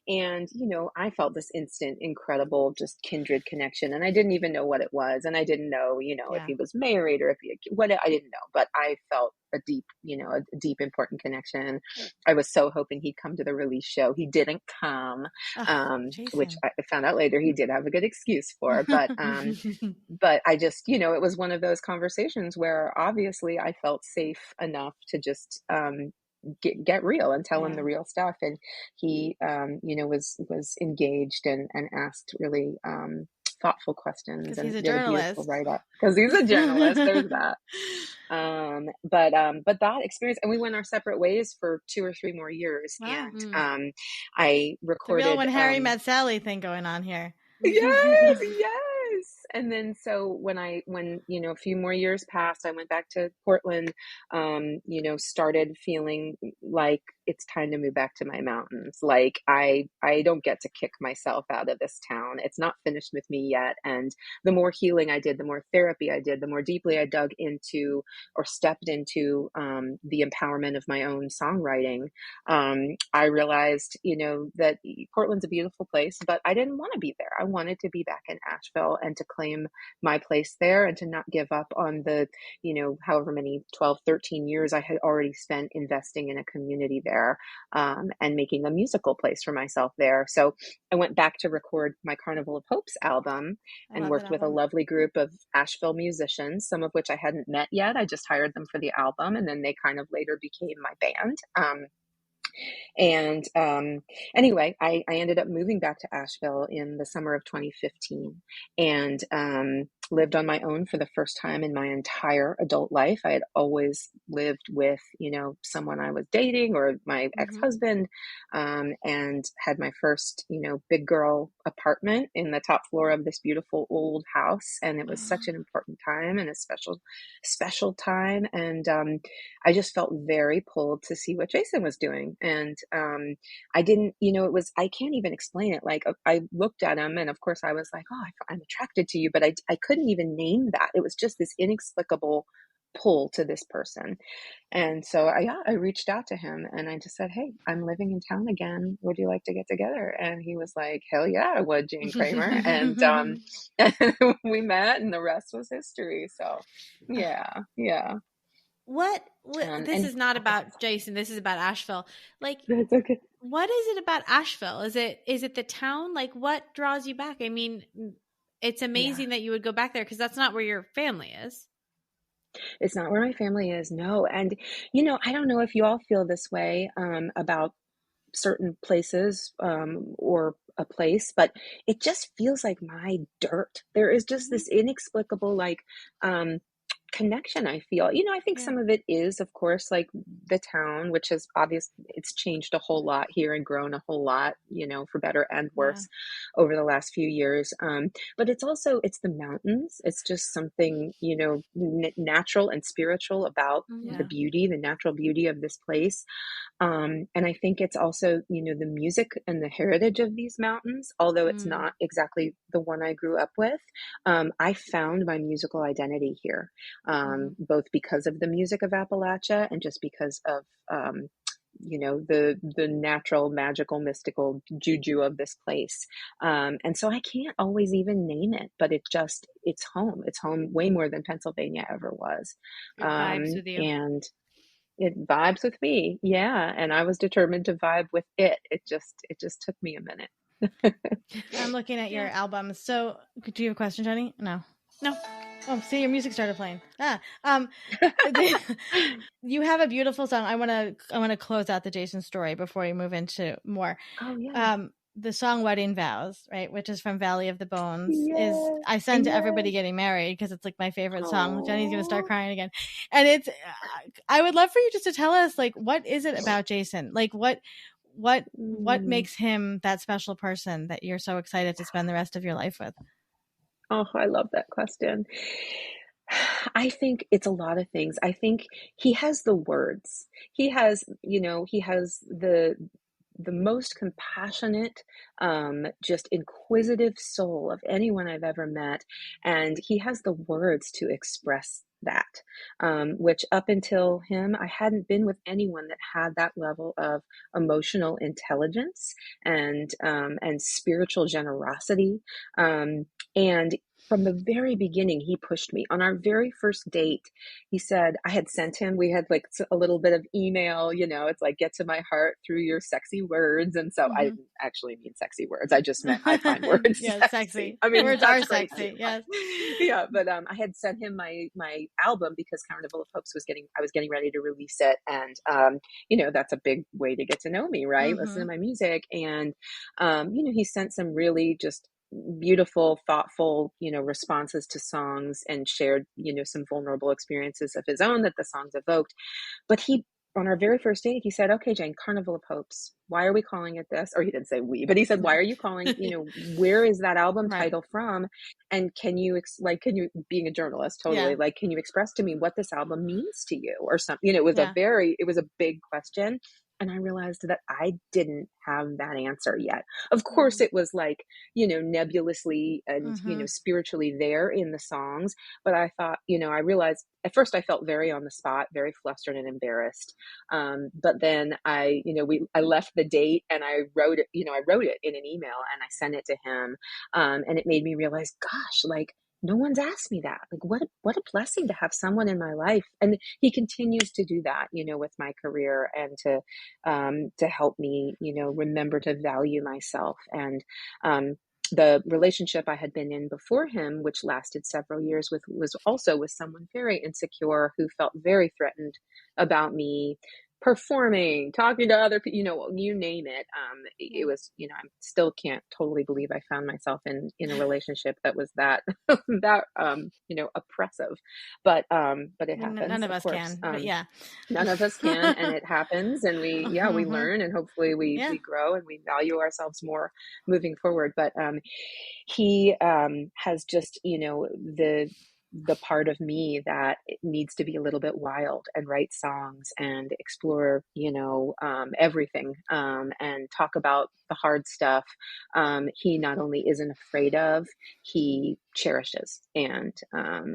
and I felt this instant, incredible, just kindred connection, and I didn't even know what it was, and I didn't know if he was married or I didn't know, but I felt a deep important connection. I was so hoping he'd come to the release show. He didn't come, which I found out later he did have a good excuse for, but but I just it was one of those conversations where obviously I felt safe enough to just get real and tell him the real stuff. And he was engaged and asked really thoughtful questions, and he's a did journalist. A beautiful write-up, because he's a journalist. There's that. But that experience, and we went our separate ways for 2 or 3 more years. Wow. And I recorded the real When Harry Met Sally thing going on here. Yes. And then so when a few more years passed, I went back to Portland, started feeling like it's time to move back to my mountains. Like I don't get to kick myself out of this town. It's not finished with me yet. And the more healing I did, the more therapy I did, the more deeply I dug into or stepped into the empowerment of my own songwriting. I realized, that Portland's a beautiful place, but I didn't want to be there. I wanted to be back in Asheville and to claim my place there, and to not give up on the, however many 12, 13 years I had already spent investing in a community there, and making a musical place for myself there. So I went back to record my Carnival of Hopes album, and worked with a lovely group of Asheville musicians, some of which I hadn't met yet. I just hired them for the album, and then they kind of later became my band. Anyway, I ended up moving back to Asheville in the summer of 2015, and lived on my own for the first time in my entire adult life. I had always lived with, someone I was dating or my ex-husband, and had my first, big girl apartment in the top floor of this beautiful old house. And it was such an important time and a special time. And I just felt very pulled to see what Jason was doing. And I didn't, I can't even explain it. Like I looked at him, and of course I was like, oh, I'm attracted to you, but I couldn't even name that. It was just this inexplicable pull to this person. And so I reached out to him, and I just said, hey, I'm living in town again. Would you like to get together? And he was like, hell yeah, I would, Jane Kramer. And we met, and the rest was history. So yeah. What this is not about Jason. This is about Asheville. Like, that's okay. What is it about Asheville? Is it the town? Like, what draws you back? I mean, it's amazing that you would go back there, because that's not where your family is. It's not where my family is. No. And, I don't know if you all feel this way about certain places or a place, but it just feels like my dirt. There is just this inexplicable, like, connection I feel. I think some of it is, of course, like the town, which is obvious. It's changed a whole lot here and grown a whole lot, for better and worse over the last few years. But it's the mountains. It's just something, natural and spiritual about the natural beauty of this place. And I think it's also, the music and the heritage of these mountains, although it's not exactly the one I grew up with. I found my musical identity here, both because of the music of Appalachia and just because of, the natural, magical, mystical juju of this place. And so I can't always even name it, but it's home. It's home way more than Pennsylvania ever was. It vibes with you. And it vibes with me. Yeah. And I was determined to vibe with it. It just took me a minute. I'm looking at your album. So do you have a question, Jenny? No. Oh, see, your music started playing. You have a beautiful song. I want to close out the Jason story before you move into more. Oh yeah. The song "Wedding Vows," right, which is from Valley of the Bones, is I send to everybody getting married because it's like my favorite song. Jenny's gonna start crying again, and it's. I would love for you just to tell us, like, what is it about Jason? Like, what makes him that special person that you're so excited to spend the rest of your life with? Oh, I love that question. I think it's a lot of things. I think he has the words. He has the most compassionate, just inquisitive soul of anyone I've ever met. And he has the words to express that, which up until him, I hadn't been with anyone that had that level of emotional intelligence and spiritual generosity. And from the very beginning, he pushed me. On our very first date, he said, I had sent him, we had like a little bit of email, it's like, get to my heart through your sexy words. And so I didn't actually mean sexy words. I just meant I find words sexy. I mean, words are sexy. Yes. Yeah. But I had sent him my album because Carnival of Hopes I was getting ready to release it. And, that's a big way to get to know me, right? Listen to my music. And, he sent some really just beautiful, thoughtful, responses to songs and shared, some vulnerable experiences of his own that the songs evoked. But on our very first date, he said, okay, Jane, Carnival of Hopes, why are we calling it this? Or he didn't say we, but he said, why are you calling, where is that album title from? And can you, being a journalist, totally, can you express to me what this album means to you or something? It was a big question. And I realized that I didn't have that answer yet. Of course, it was like, nebulously and, spiritually there in the songs. But I thought, I realized at first I felt very on the spot, very flustered and embarrassed. But then I left the date and I wrote it in an email and I sent it to him. And it made me realize, gosh, like, no one's asked me that. Like, what a blessing to have someone in my life. And he continues to do that, with my career and to help me, remember to value myself. And, the relationship I had been in before him, which lasted several years was also with someone very insecure who felt very threatened about me performing, talking to other people, you name it. It was, I still can't totally believe I found myself in a relationship that was that, oppressive, but it happens. None of us can, but yeah. None of us can. And it happens. And we learn and hopefully we grow and we value ourselves more moving forward. But, he, has just, the part of me that needs to be a little bit wild and write songs and explore, everything, and talk about the hard stuff. He not only isn't afraid of, he cherishes and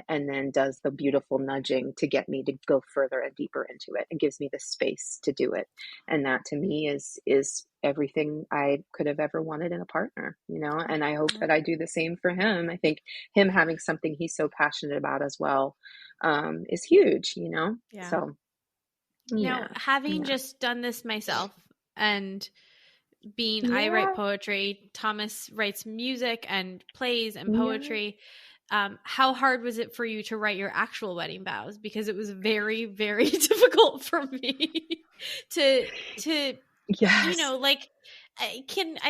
then does the beautiful nudging to get me to go further and deeper into it and gives me the space to do it. And that to me is everything I could have ever wanted in a partner, and I hope that I do the same for him. I think him having something he's so passionate about as well, is huge, Yeah. So now, having just done this myself and I write poetry, Thomas writes music and plays and poetry. How hard was it for you to write your actual wedding vows? Because it was very, very difficult for me to yes. I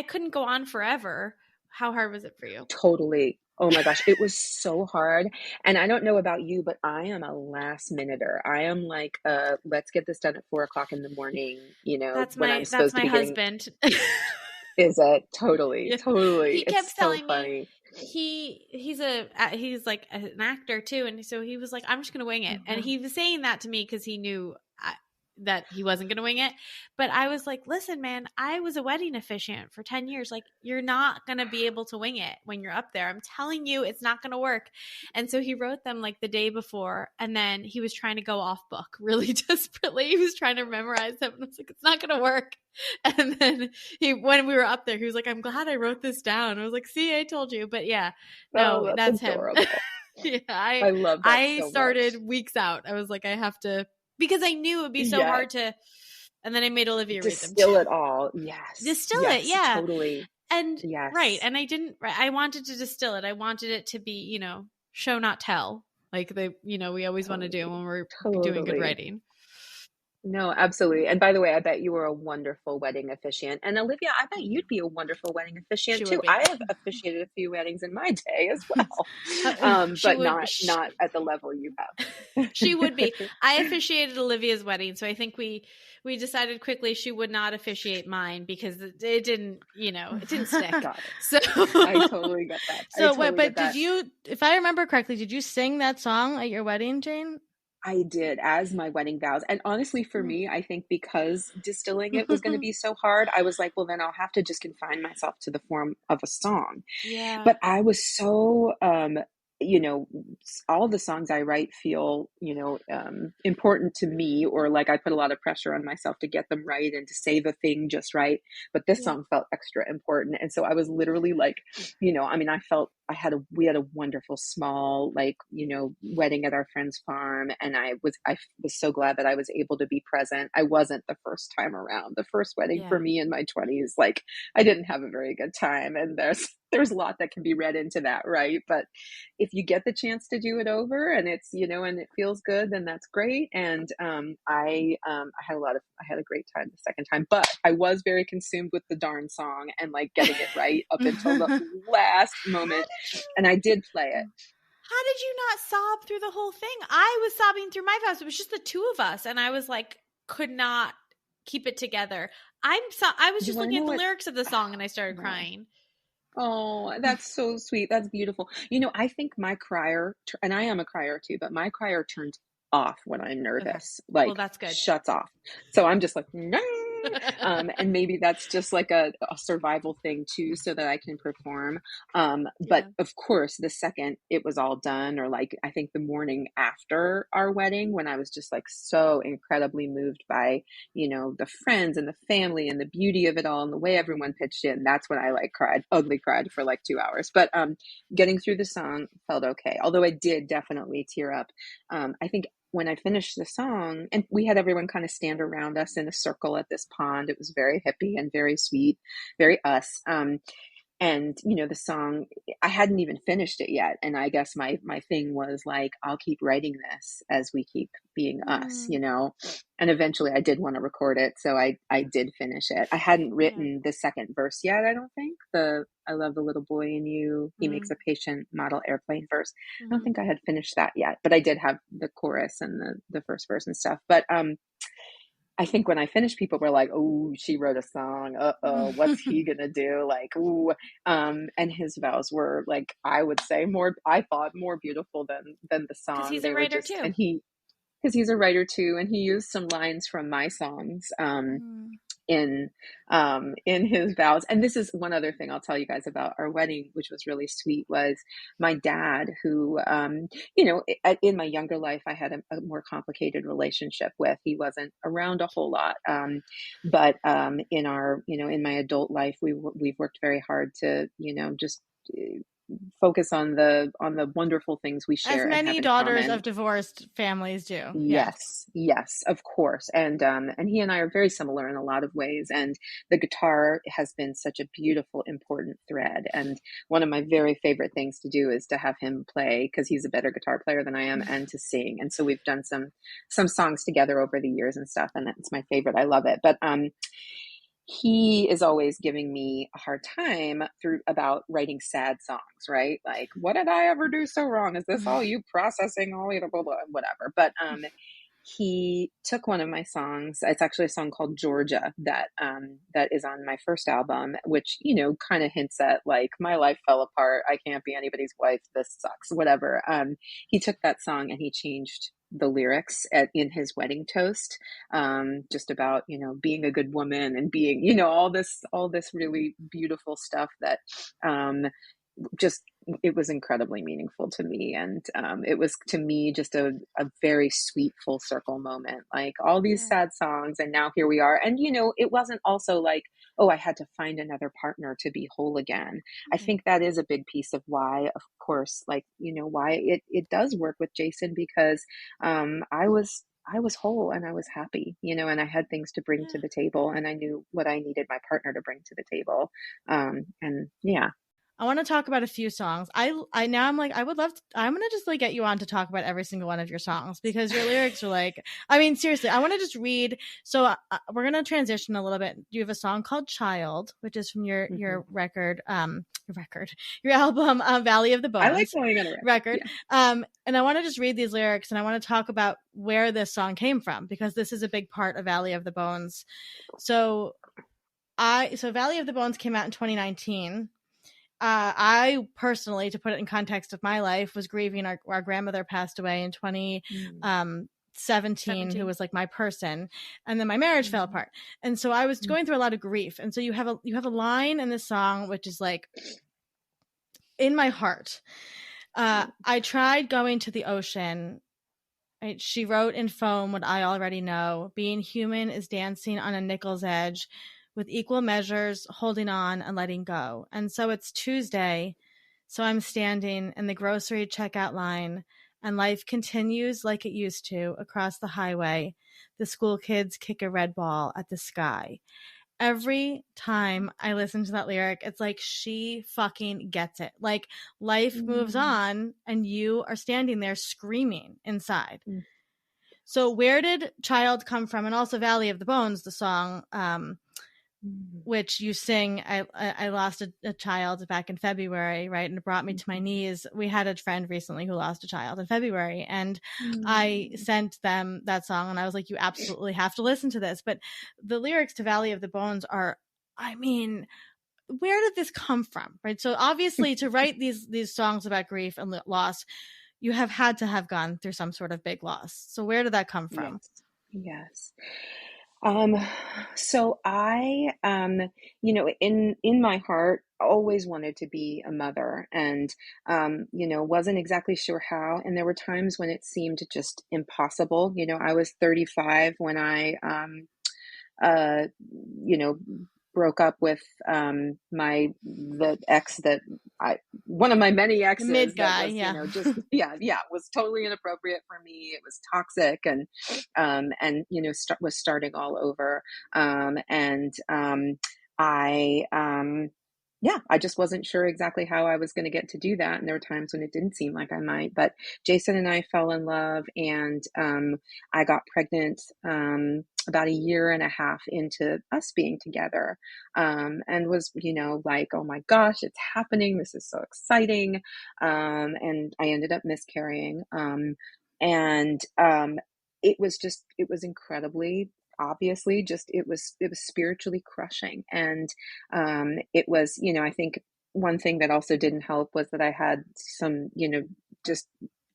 couldn't go on forever. How hard was it for you? Totally. Oh my gosh, it was so hard. And I don't know about you, but I am a last minuter. I am like, let's get this done at 4:00 in the morning, That's when my I'm supposed to be husband. Is it? Totally. Yeah. Totally. He kept It's so telling funny. me he's like an actor too, and so he was like, I'm just gonna wing it, and he was saying that to me because he knew that he wasn't gonna wing it. But I was like, listen, man, I was a wedding officiant for 10 years. Like, you're not gonna be able to wing it when you're up there. I'm telling you, it's not gonna work. And so he wrote them like the day before, and then he was trying to go off book really desperately. He was trying to memorize them, and I was like, it's not gonna work. And then when we were up there, he was like, I'm glad I wrote this down. I was like, see, I told you. But yeah, no, that's adorable. him. Yeah, I love that. I so started much. weeks out. I was like, I have to, because I knew it would be so hard to, and then I made Olivia read them. Distill it all. Yes. Distill it. Yeah. Totally. And yes. Right. And I wanted to distill it. I wanted it to be, show, not tell. Like we always want to do when we're doing good writing. No, absolutely. And by the way, I bet you were a wonderful wedding officiant. And Olivia, I bet you'd be a wonderful wedding officiant too. I have officiated a few weddings in my day as well, but not at the level you have. She would be. I officiated Olivia's wedding, so I think we decided quickly she would not officiate mine because it didn't, it didn't stick. Got it. So I totally get that. So did you, if I remember correctly, did you sing that song at your wedding, Jane? I did, as my wedding vows. And honestly, for me, I think because distilling it was going to be so hard, I was like, well, then I'll have to just confine myself to the form of a song. Yeah. But I was so, all the songs I write feel, important to me, or like I put a lot of pressure on myself to get them right and to say the thing just right. But this song felt extra important. And so I was literally like, we had a wonderful small, wedding at our friend's farm. And I was so glad that I was able to be present. I wasn't the first time around. The first wedding for me in my 20s, I didn't have a very good time. And there's a lot that can be read into that, right? But if you get the chance to do it over and it's, and it feels good, then that's great. And I had a great time the second time, but I was very consumed with the darn song and getting it right up until the last moment. And I did play it. How did you not sob through the whole thing? I was sobbing through my vows. It was just the two of us, and I was like, could not keep it together. I was just looking at the lyrics of the song, and I started crying. Oh, that's so sweet. That's beautiful. I think my crier, and I am a crier too, but my crier turns off when I'm nervous. Okay. Well, that's good. Shuts off. So I'm just like, and maybe that's just like a survival thing too, so that I can perform. But of course, the second it was all done, or I think the morning after our wedding, when I was just so incredibly moved by, the friends and the family and the beauty of it all and the way everyone pitched in, that's when I ugly cried for 2 hours. But getting through the song felt okay. Although I did definitely tear up. I think when I finished the song, and we had everyone kind of stand around us in a circle at this pond, it was very hippie and very sweet, very us. And, the song, I hadn't even finished it yet. And I guess my thing was I'll keep writing this as we keep being us, and eventually I did want to record it. So I did finish it. I hadn't written the second verse yet. I don't think I love the little boy in you. He makes a patient model airplane verse. I don't think I had finished that yet, but I did have the chorus and the first verse and stuff. But, I think when I finished, people were like, "Oh, she wrote a song. What's he gonna do?" And his vows were I would say I thought more beautiful than the song. Because he's a writer too. And because he's a writer too, and he used some lines from my songs in his vows. And this is one other thing I'll tell you guys about our wedding, which was really sweet, was my dad, who in my younger life I had a more complicated relationship with. He wasn't around a whole lot, but in our in my adult life we've worked very hard to just focus on the wonderful things we share. As many daughters of divorced families do. Yes, of course. And he and I are very similar in a lot of ways. And the guitar has been such a beautiful, important thread. And one of my very favorite things to do is to have him play, because he's a better guitar player than I am, and to sing. And so we've done some songs together over the years and stuff. And that's my favorite. I love it. But he is always giving me a hard time about writing sad songs, right? What did I ever do so wrong? Is this all you processing all blah, blah, blah, whatever? But he took one of my songs. It's actually a song called Georgia that that is on my first album, which, you know, kind of hints at like my life fell apart. I can't be anybody's wife. This sucks, whatever. He took that song and he changed the lyrics in his wedding toast, just about, you know, being a good woman and being, you know, all this really beautiful stuff that just, it was incredibly meaningful to me. And it was, to me, just a very sweet full circle moment, like all these sad songs and now here we are. And, you know, it wasn't also like, oh, I had to find another partner to be whole again. I think that is a big piece of why, of course, like, you know, why it does work with Jason, because I was whole and I was happy, you know, and I had things to bring to the table, and I knew what I needed my partner to bring to the table. And yeah. I want to talk about a few songs. I'm like, I would love to, I'm going to just like get you on to talk about every single one of your songs, because your lyrics are like, I mean, seriously, I want to just read. So we're going to transition a little bit. You have a song called Child, which is from your record, your album, Valley of the Bones. I like going on a record. Yeah. And I want to just read these lyrics, and I want to talk about where this song came from, because this is a big part of Valley of the Bones. So Valley of the Bones came out in 2019. I personally, to put it in context of my life, was grieving. Our grandmother passed away in 2017, who was like my person, and then my marriage fell apart. And so I was going through a lot of grief. And so you have a line in this song which is like, in my heart, I tried going to the ocean. Right? She wrote in foam what I already know. Being human is dancing on a nickel's edge, with equal measures, holding on and letting go. And so it's Tuesday, so I'm standing in the grocery checkout line, and life continues like it used to across the highway. The school kids kick a red ball at the sky. Every time I listen to that lyric, it's like she fucking gets it. Like life moves on, and you are standing there screaming inside. So where did Child come from? And also Valley of the Bones, the song, which you sing, I lost a child back in February, right? And it brought me to my knees. We had a friend recently who lost a child in February, and I sent them that song, and I was like, you absolutely have to listen to this. But the lyrics to Valley of the Bones are, I mean, where did this come from, right? So obviously to write these songs about grief and loss, you have had to have gone through some sort of big loss. So where did that come from? Yes. So I, you know, in my heart, always wanted to be a mother, and, you know, wasn't exactly sure how. And there were times when it seemed just impossible. You know, I was 35 when I, you know, broke up with the ex that one of my many exes, mid guy, was, you know, just was totally inappropriate for me. It was toxic, and you know, was starting all over, I just wasn't sure exactly how I was going to get to do that. And there were times when it didn't seem like I might, but Jason and I fell in love, and I got pregnant about a year and a half into us being together, and was, you know, like, oh my gosh, it's happening. This is so exciting. And I ended up miscarrying. It was incredibly, obviously, just it was spiritually crushing. And it was, you know, I think one thing that also didn't help was that I had some, you know, just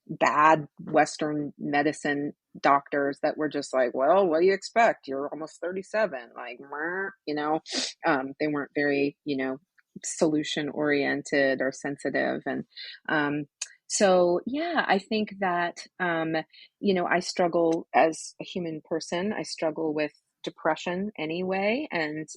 bad Western medicine doctors that were just like, well, what do you expect? You're almost 37. Like, you know, they weren't very, you know, solution oriented or sensitive. And so, yeah, I think that, you know, I struggle as a human person. I struggle with depression anyway. And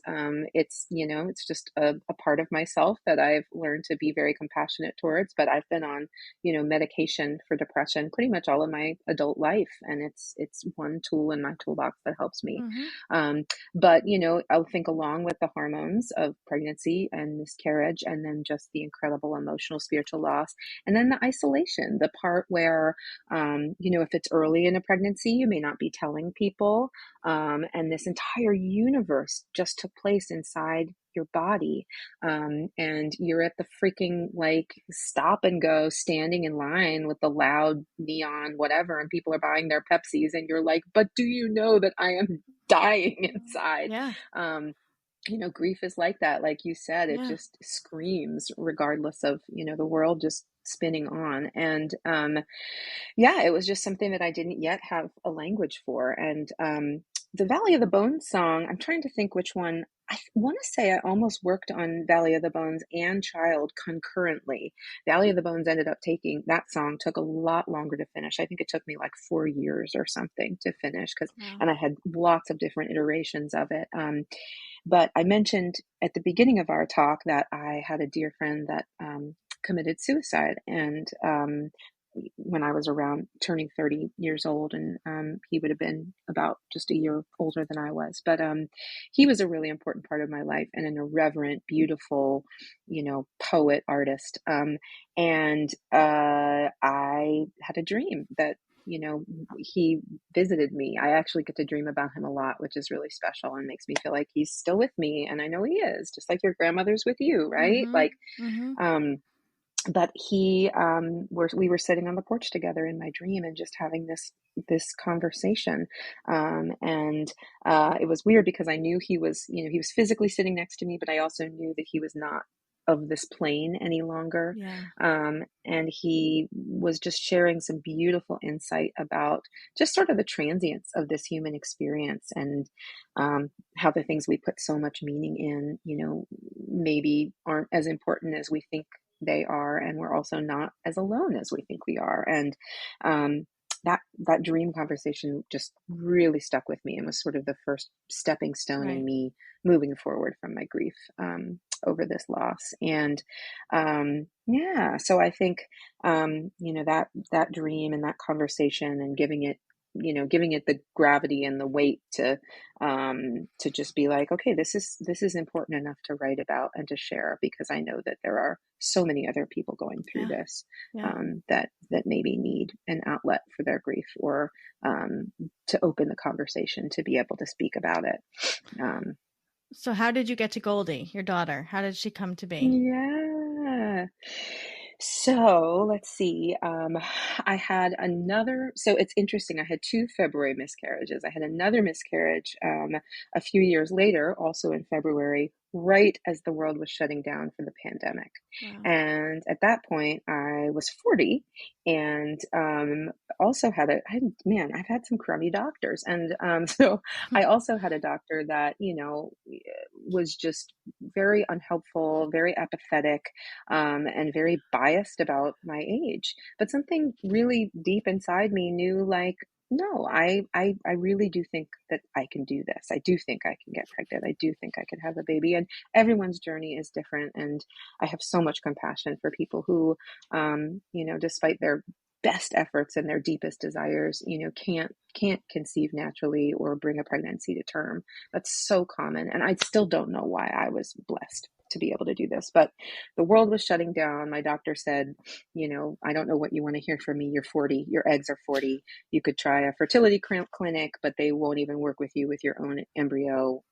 it's, you know, it's just a part of myself that I've learned to be very compassionate towards. But I've been on, you know, medication for depression pretty much all of my adult life. And it's one tool in my toolbox that helps me. But, you know, I think along with the hormones of pregnancy and miscarriage, and then just the incredible emotional, spiritual loss, and then the isolation, the part where, you know, if it's early in a pregnancy, you may not be telling people. And this this entire universe just took place inside your body. And you're at the freaking like stop and go standing in line with the loud neon whatever, and people are buying their Pepsis, and you're like, but do you know that I am dying inside? Yeah. Grief is like that. Like you said, it Yeah. just screams regardless of, the world just spinning on. And it was just something that I didn't yet have a language for. And the Valley of the Bones song, I'm trying to think which one. I want to say I almost worked on Valley of the Bones and Child concurrently. Valley of the Bones that song took a lot longer to finish. I think it took me like 4 years or something to finish and I had lots of different iterations of it. But I mentioned at the beginning of our talk that I had a dear friend that committed suicide, and when I was around turning 30 years old, and he would have been about just a year older than I was. But he was a really important part of my life, and an irreverent, beautiful, poet, artist. And I had a dream that, he visited me. I actually get to dream about him a lot, which is really special and makes me feel like he's still with me. And I know he is, just like your grandmother's with you, right? But we were sitting on the porch together in my dream and just having this conversation. And it was weird because I knew he was physically sitting next to me, but I also knew that he was not of this plane any longer. Yeah. And he was just sharing some beautiful insight about just sort of the transience of this human experience, and how the things we put so much meaning in, maybe aren't as important as we think they are, and we're also not as alone as we think we are. And that dream conversation just really stuck with me and was sort of the first stepping stone in me moving forward from my grief over this loss. And so I think that dream and that conversation, and giving it the gravity and the weight to just be like, okay, this is important enough to write about and to share, because I know that there are so many other people going through this that maybe need an outlet for their grief, or to open the conversation to be able to speak about it. So how did you get to Goldie, your daughter? How did she come to be? Yeah. So let's see. I had so it's interesting. I had 2 February miscarriages. I had another miscarriage a few years later, also in February, right as the world was shutting down for the pandemic. Wow. And at that point, I was 40, and also I've had some crummy doctors. And so I also had a doctor that, was just very unhelpful, very apathetic, and very biased about my age. But something really deep inside me knew, like, no, I really do think that I can do this. I do think I can get pregnant. I do think I can have a baby. And everyone's journey is different. And I have so much compassion for people who, despite their best efforts and their deepest desires, can't conceive naturally or bring a pregnancy to term. That's so common. And I still don't know why I was blessed to be able to do this, but the world was shutting down. My doctor said, I don't know what you want to hear from me. You're 40, your eggs are 40. You could try a fertility clinic, but they won't even work with you with your own embryo,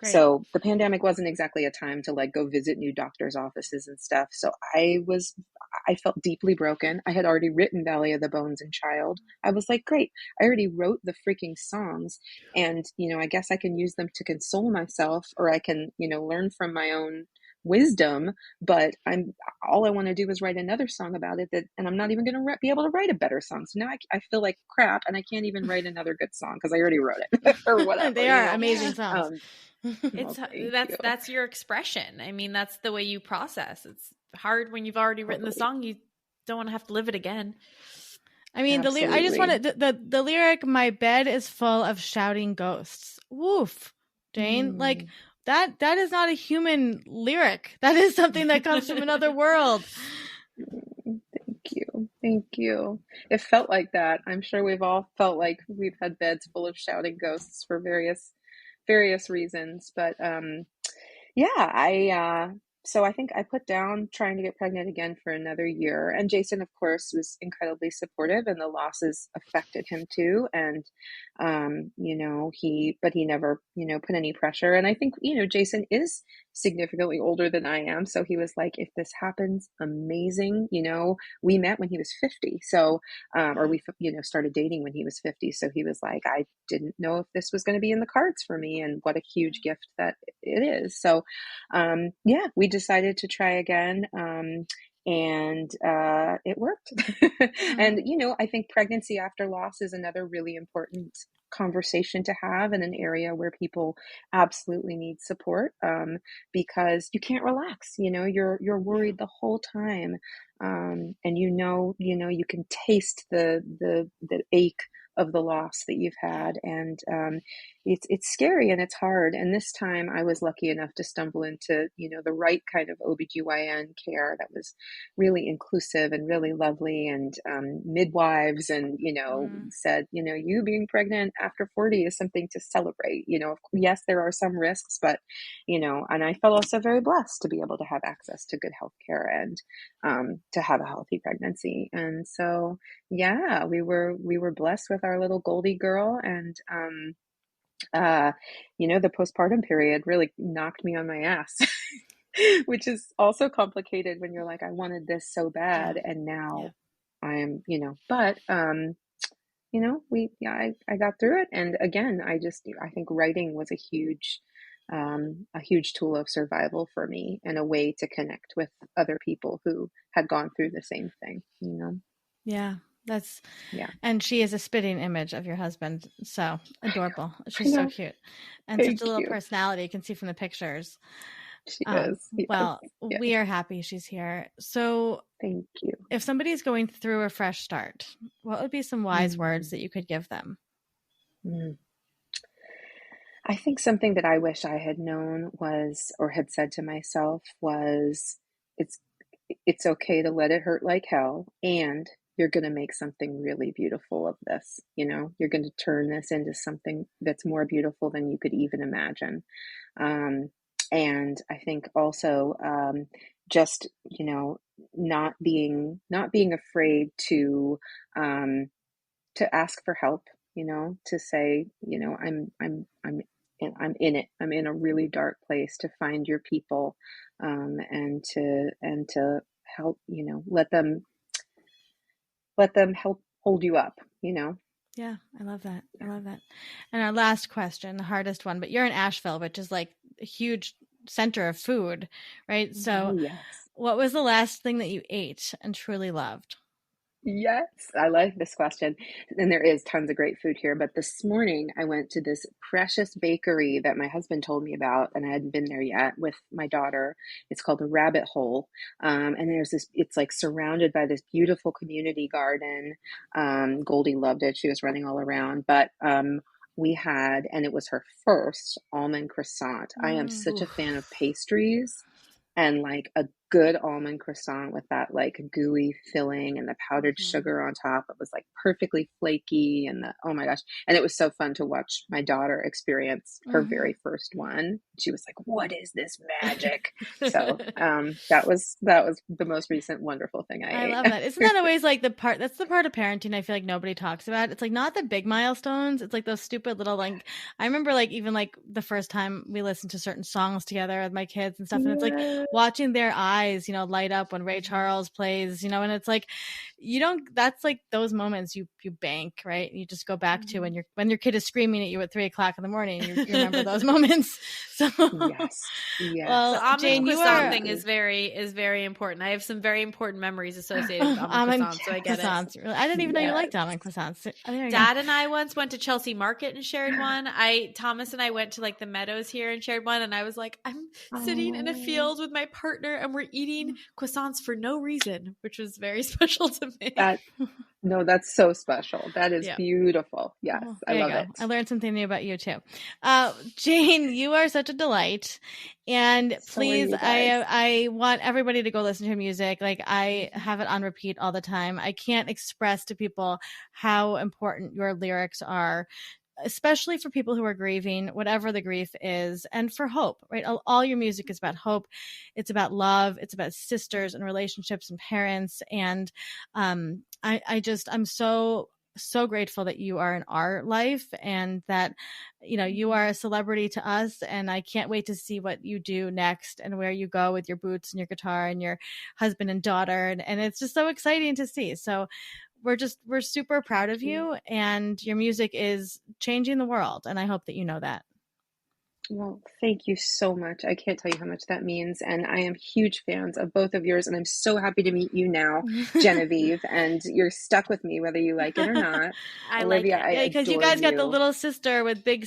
So the pandemic wasn't exactly a time to like go visit new doctors' offices and stuff. So I felt deeply broken. I had already written Valley of the Bones and Child. I was like, great, I already wrote the freaking songs, and I guess I can use them to console myself, or I can learn from my own wisdom, but all I want to do is write another song about it, and I'm not even going to be able to write a better song. So now I feel like crap, and I can't even write another good song because I already wrote it or whatever. They are amazing songs. That's your expression. I mean, that's the way you process. It's hard when you've already written the song. You don't want to have to live it again. I mean, I just wanted the lyric, "My bed is full of shouting ghosts." Woof, Jane. Like that is not a human lyric. That is something that comes from another world. Thank you. It felt like that. I'm sure we've all felt like we've had beds full of shouting ghosts for various reasons. But so I think I put down trying to get pregnant again for another year. And Jason, of course, was incredibly supportive, and the losses affected him too. And, but he never, put any pressure. And I think, Jason is significantly older than I am. So he was like, if this happens, amazing. We met when he was 50. So, or we, started dating when he was 50. So he was like, I didn't know if this was going to be in the cards for me, and what a huge gift that it is. So, we decided to try again. And it worked. And, I think pregnancy after loss is another really important conversation to have, in an area where people absolutely need support, because you can't relax. You're worried the whole time, and you can taste the ache of the loss that you've had, and it's scary and it's hard. And this time I was lucky enough to stumble into the right kind of OBGYN care that was really inclusive and really lovely, and midwives, and said, you being pregnant after 40 is something to celebrate. Yes, there are some risks, but and I felt also very blessed to be able to have access to good health care, and to have a healthy pregnancy. And so we were blessed with our little Goldie girl. And the postpartum period really knocked me on my ass, which is also complicated when you're like, I wanted this so bad, and now I am, but I got through it. And again, I think writing was a huge tool of survival for me, and a way to connect with other people who had gone through the same thing. And she is a spitting image of your husband. So adorable. She's so cute. And Thank such a little you. personality. You can see from the pictures. She is. Yes. Well, we are happy she's here. So thank you. If somebody's going through a fresh start, what would be some wise words that you could give them? I think something that I wish I had known was, or had said to myself, was it's okay to let it hurt like hell, and you're going to make something really beautiful of this. You're going to turn this into something that's more beautiful than you could even imagine. And I think also, just, not being afraid to ask for help, to say, I'm in it. I'm in a really dark place, to find your people, and to help, let them help hold you up, Yeah, I love that. I love that. And our last question, the hardest one, but you're in Asheville, which is like a huge center of food, right? So yes. What was the last thing that you ate and truly loved? Yes, I like this question. And there is tons of great food here. But this morning I went to this precious bakery that my husband told me about, and I hadn't been there yet, with my daughter. It's called the Rabbit Hole. And it's like surrounded by this beautiful community garden. Goldie loved it. She was running all around. But we had, and it was her first almond croissant. I am such a fan of pastries, and like a good almond croissant with that like gooey filling and the powdered sugar on top. It was like perfectly flaky, and oh my gosh. And it was so fun to watch my daughter experience her very first one. She was like, what is this magic? So that was the most recent wonderful thing I ate. Love that. Isn't that always like that's the part of parenting I feel like nobody talks about? It's like not the big milestones. It's like those stupid little, like, I remember like even like the first time we listened to certain songs together with my kids and stuff, and it's like watching their eyes, light up when Ray Charles plays, and it's like, that's like those moments you bank, right? You just go back to when your kid is screaming at you at 3:00 in the morning, you remember those moments. So yes. Well, the almond Jane, croissant thing is very important. I have some very important memories associated with almond croissants, so I get it. Really, I didn't even know you liked almond croissants. Dad and I once went to Chelsea Market and shared one. Thomas and I went to like the Meadows here and shared one, and I was like, I'm sitting in a field with my partner and we're eating croissants for no reason, which was very special to me. That's so special. That is beautiful. Yes, I love it. I learned something new about you too. Jane, you are such a delight. And please, I want everybody to go listen to her music. Like, I have it on repeat all the time. I can't express to people how important your lyrics are especially for people who are grieving, whatever the grief is, and for hope, right? All your music is about hope. It's about love. It's about sisters and relationships and parents. And I'm so grateful that you are in our life and that, you are a celebrity to us. And I can't wait to see what you do next and where you go with your boots and your guitar and your husband and daughter. And it's just so exciting to see. So we're super proud of you, and your music is changing the world. And I hope that you know that. Well, thank you so much. I can't tell you how much that means. And I am huge fans of both of yours. And I'm so happy to meet you now, Genevieve. And you're stuck with me, whether you like it or not. Olivia, like it. Because you guys got the little sister with big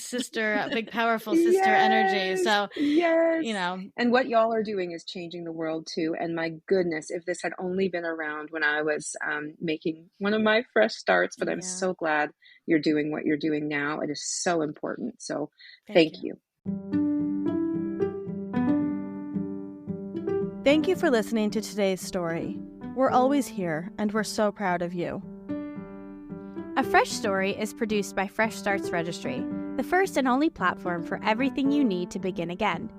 powerful sister energy. So, And what y'all are doing is changing the world too. And my goodness, if this had only been around when I was making one of my fresh starts, but I'm so glad you're doing what you're doing now. It is so important. So thank you. Thank you for listening to today's story. We're always here, and we're so proud of you. A Fresh Story is produced by Fresh Starts Registry, the first and only platform for everything you need to begin again.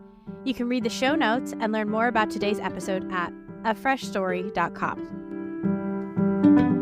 You can read the show notes and learn more about today's episode at afreshstory.com.